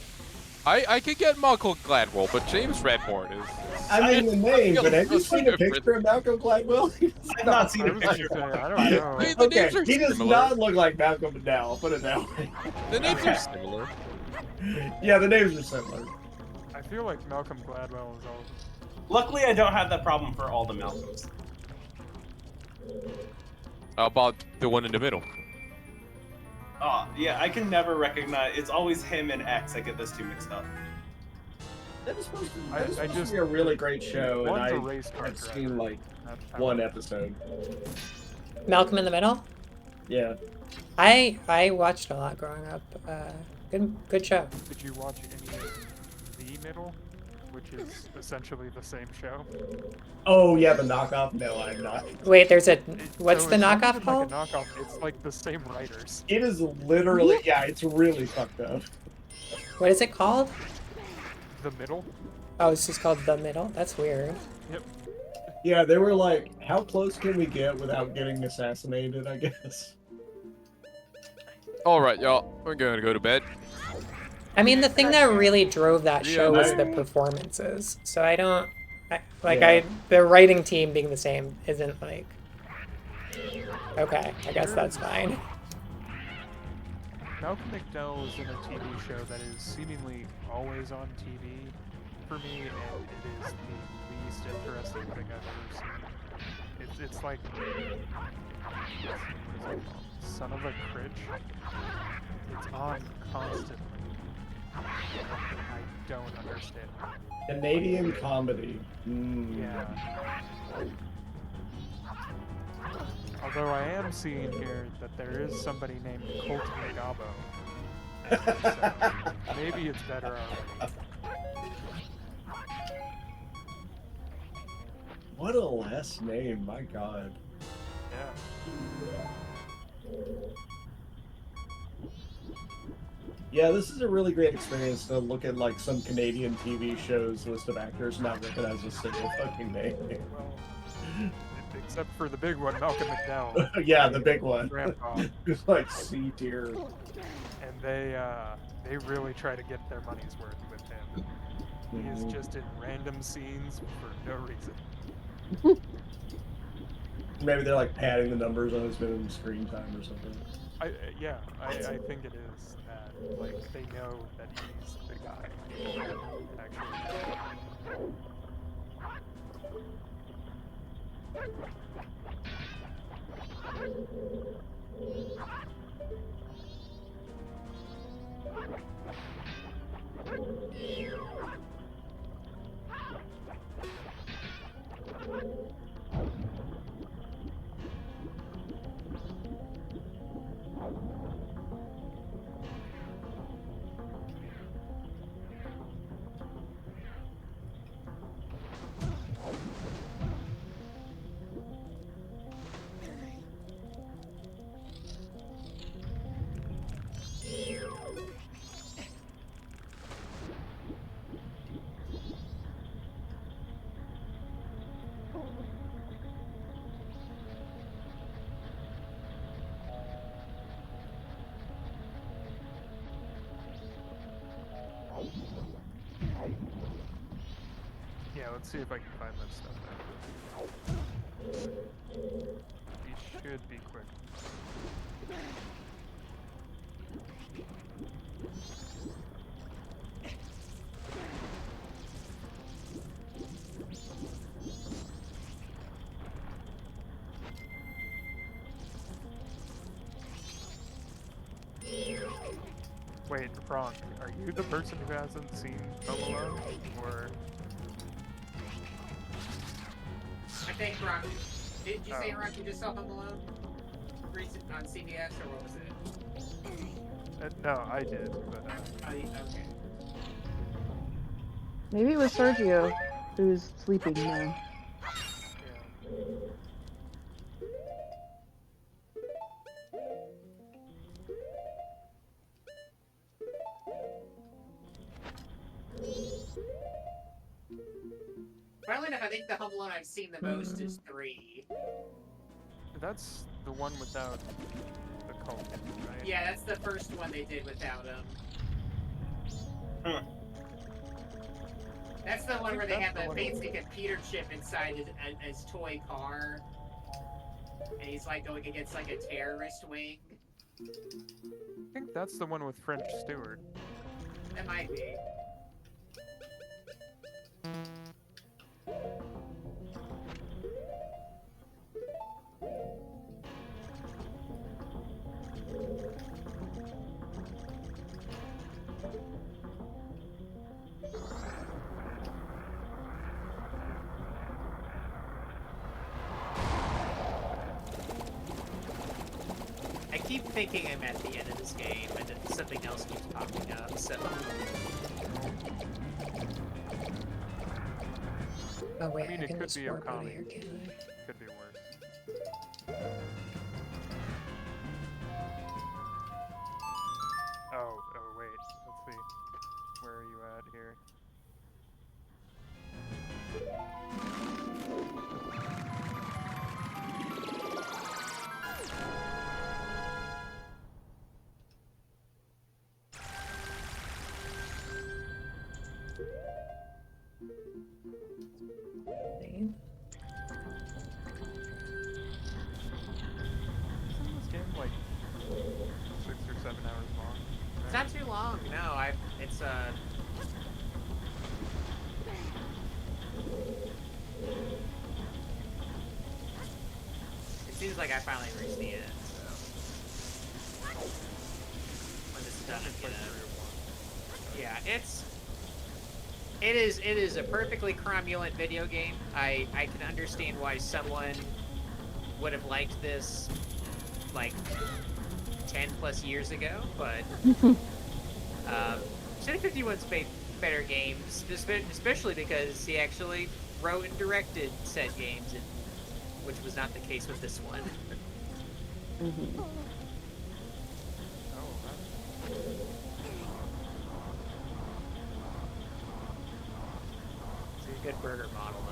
I could get Malcolm Gladwell, but James Redhorn is. I mean the name, feel but have you so seen a different. picture of Malcolm Gladwell? I've not seen I a was gonna picture. say, I don't know. I mean, the Okay, names are he does similar. not look like Malcolm McDowell, I'll put it that way. The names are similar. Yeah, the names are similar. I feel like Malcolm Gladwell is all. Luckily, I don't have that problem for all the Malcolms. How about the one in the middle? Oh, yeah, I can never recognize. It's always him and X. I get those two mixed up. That was supposed to, I that was supposed just- to be a really great show, and One's a I race car have driver. seen like That's how one I- episode. Malcolm in the Middle. Yeah. I watched a lot growing up. Good show. Did you watch any of The Middle, which is essentially the same show? Oh yeah, the knockoff. No, I'm not. Wait, there's a It- what's so the it's not knockoff even called? Like a knockoff. It's like the same writers. It is literally, yeah, it's really fucked up. What is it called? The Middle. Oh, it's just called The Middle. That's weird. Yep. Yeah, they were like, how close can we get without getting assassinated? I guess. All right, y'all. We're gonna go to bed. I mean, the thing that really drove that show was the night. performances. So I don't, Yeah. the writing team being the same isn't like, okay, I guess that's fine. Malcolm McDowell is in a TV show that is seemingly always on TV for me, and it is the least interesting thing I've ever seen. It's like what is it called? Son of a Critch. It's on constantly. I don't understand. Canadian comedy. Mm. Yeah. Although I am seeing here that there is somebody named Colton Gabo. So maybe it's better already. What a last name, my god. Yeah. Yeah, this is a really great experience to look at like some Canadian TV shows list of actors and not recognize a single fucking name. Well, except for the big one, Malcolm McDowell. Yeah, the big one. Grandpa. It's like C tier. And they really try to get their money's worth with him. He is just in random scenes for no reason. Maybe they're like padding the numbers on his minimum screen time or something. I think it is that like they know that he's the guy. Actually. Yeah, let's see if I can find that stuff after. He should be quick. Wait, Frank, are you the person who hasn't seen Home Alone? Or... I think Rock. Did you say Rock? You just saw Home Alone? Recent on CBS or what was it? no, I did, but... Okay. Maybe it was Sergio who's sleeping now. yeah. Funnily enough, I think the Home Alone I've seen the most is 3. That's the one without the cult, right? Yeah, that's the first one they did without him. Huh. That's the one where they that's have the the one- fancy computer chip inside his toy car. And he's like going against like a terrorist wing. I think that's the one with French Stewart. That might be. I keep thinking I'm at the end of this game, and then something else keeps popping up, so... Oh wait, I mean, it can could just be warp out of Okami. here, can't Could be worse. Oh, wait. Let's see. Where are you at here? I? See? Isn't this game like 6 or 7 hours long? It's not too long, no, it's it seems like I finally reached the end, so... When this is done, I'm gonna... Yeah, it is a perfectly cromulent video game. I can understand why someone would have liked this, like, 10 plus years ago, but City 51's made better games, especially because he actually wrote and directed said games, which was not the case with this one. Mm-hmm. Oh, Good burger model, though.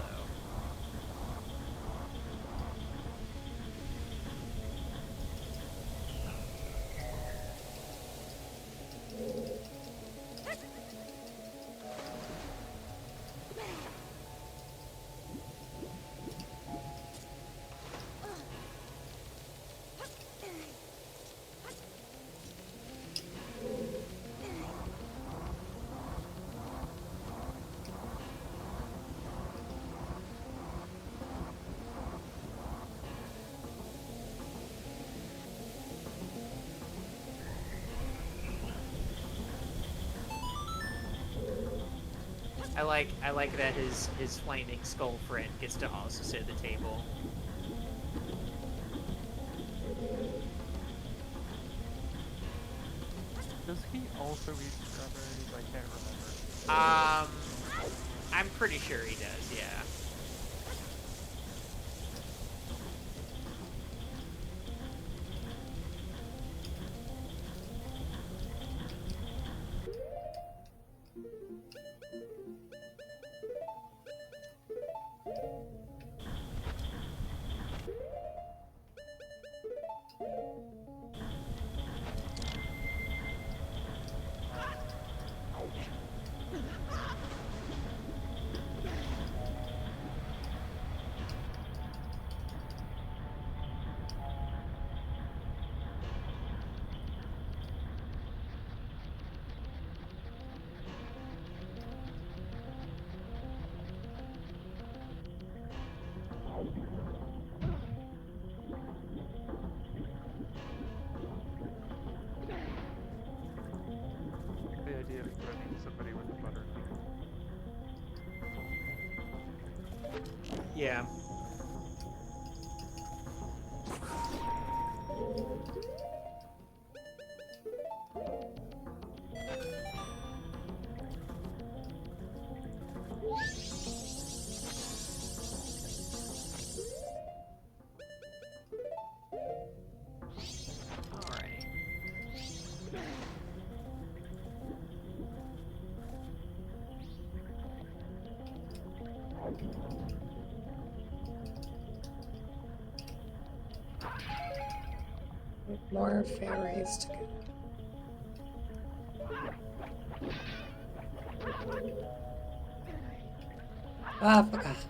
I like that his flaming skull friend gets to also sit at the table. Does he also eat strawberries? I can't remember. I'm pretty sure he does, yeah. The idea of threatening somebody with a butter knife. Yeah. Alrighty. More fairies to go. Ah, fuck off.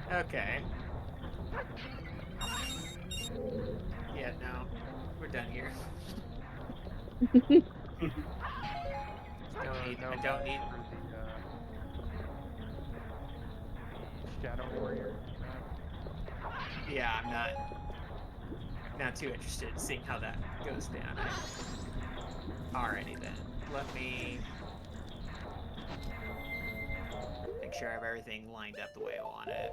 Okay. Yeah, no. We're done here. I don't need for the Shadow Warrior map. Yeah, I'm not too interested in seeing how that goes down. Alrighty then. Let me make sure I have everything lined up the way I want it.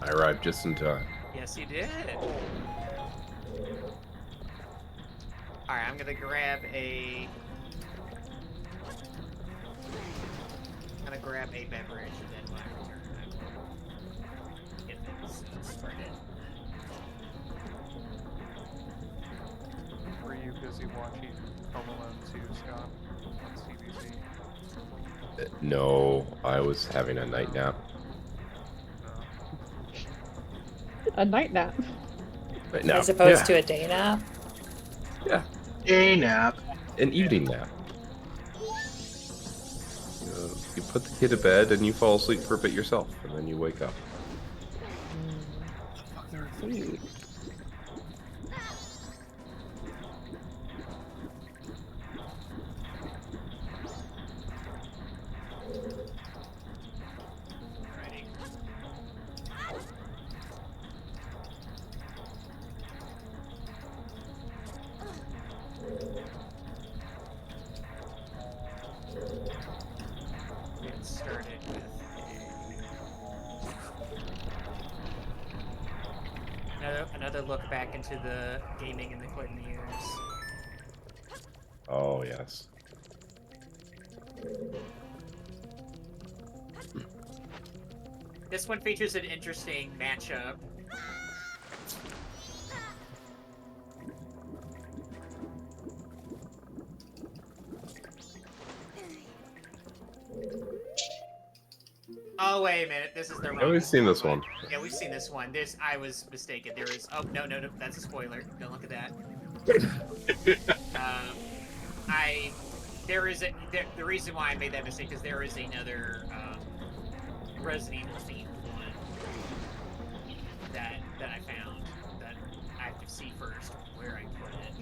I arrived just in time. Yes, you did. Alright, I'm gonna grab a beverage, and then when I return, I will get things started. Were you busy watching Home Alone 2, Scott, on CBC? No, I was having a night nap. A night nap. Right now. As opposed to a day nap? Yeah, A nap. an evening nap. You put the kid to bed and you fall asleep for a bit yourself, and then you wake up. Get started with another look back into the gaming in the Clinton years. Oh yes. This one features an interesting matchup. Oh, wait a minute. This is the wrong Yeah, we've seen this one. one. Yeah, we've seen this one. I was mistaken. There is... Oh, no, that's a spoiler. Don't look at that. The reason why I made that mistake is there is another Resident Evil themed one that I found that I have to see first where I put it.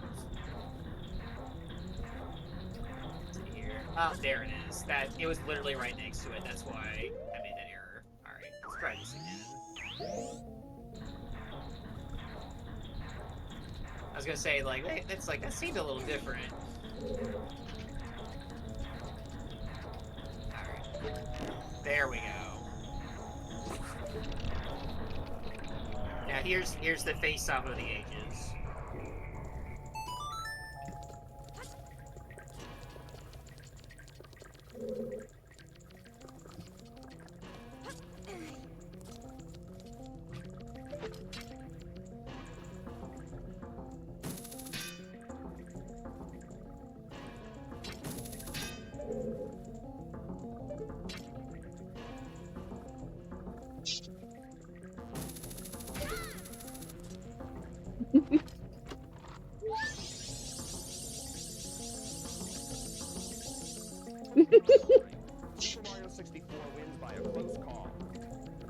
Here. Oh, there it is. It was literally right next to it. That's why I made that error. All right, let's try this again. I was gonna say that seemed a little different. Alright. There we go. Now here's the face-off of the ages. Super Mario 64 wins by a close call.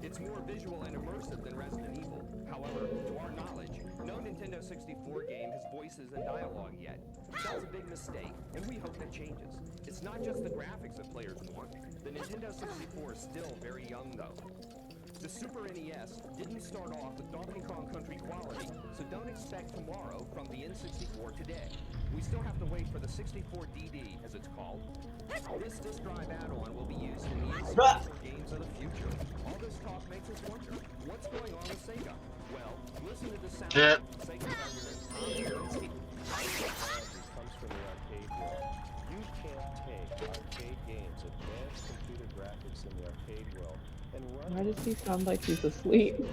It's more visual and immersive than Resident Evil. However, to our knowledge, no Nintendo 64 game has voices and dialogue yet. That's a big mistake, and we hope that changes. It's not just the graphics that players want. The Nintendo 64 is still very young, though. The Super NES didn't start off with Donkey Kong Country quality, so don't expect tomorrow from the N64 today. We still have to wait for the 64DD, as it's called. This disk drive add-on will be used in the N64 games of the future. All this talk makes us wonder, what's going on with Sega? Well, listen to the sound of Sega comes from the arcade world. You can't take arcade games, advanced computer graphics in the arcade world, and run Why does he sound like he's asleep? but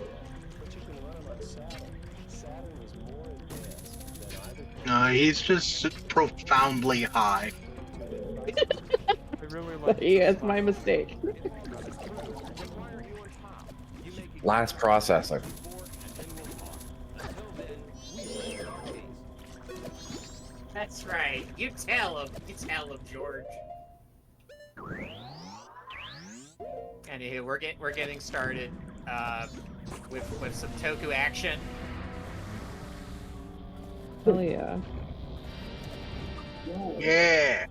you can run them on Saturn. Saturn is more advanced than either. No, he's just profoundly high. I really like Yeah, it's my mistake. Last processing. That's right. You tell him, George. Anywho, we're getting started with some Toku action. Oh yeah. Yeah.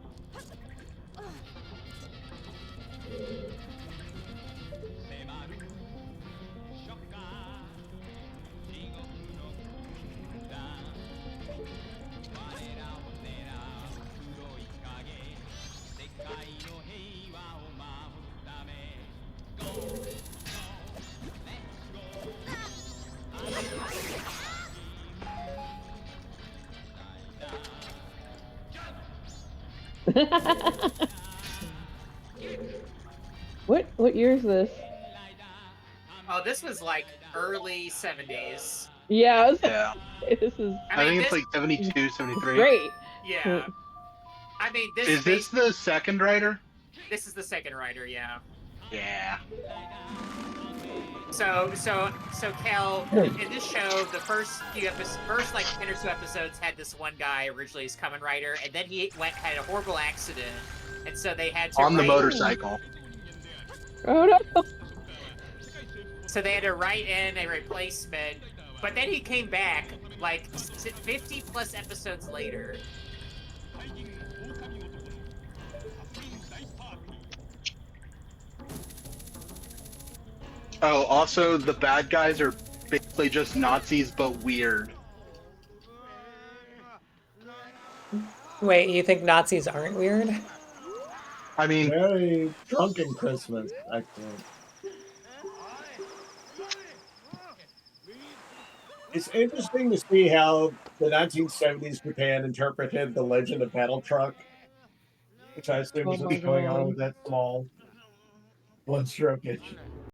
What year is this? Oh, this was like early 70s. Yeah, Yeah. this is I think it's this- like 72, 73. great. Yeah. I mean, Is this the second writer? This is the second writer, yeah. Yeah. So Cal, in this show, the first like 10 or 2 episodes had this one guy originally as Kamen Rider, and then he had a horrible accident, and so they had to On the write- motorcycle. Oh no. So they had to write in a replacement, but then he came back like 50 plus episodes later. Oh, also, the bad guys are basically just Nazis, but weird. Wait, you think Nazis aren't weird? I mean, Very drunken Christmas, excellent. It's interesting to see how the 1970s Japan interpreted the Legend of Battle Truck, which I assume Oh is my what's going on god. with that small one strokage.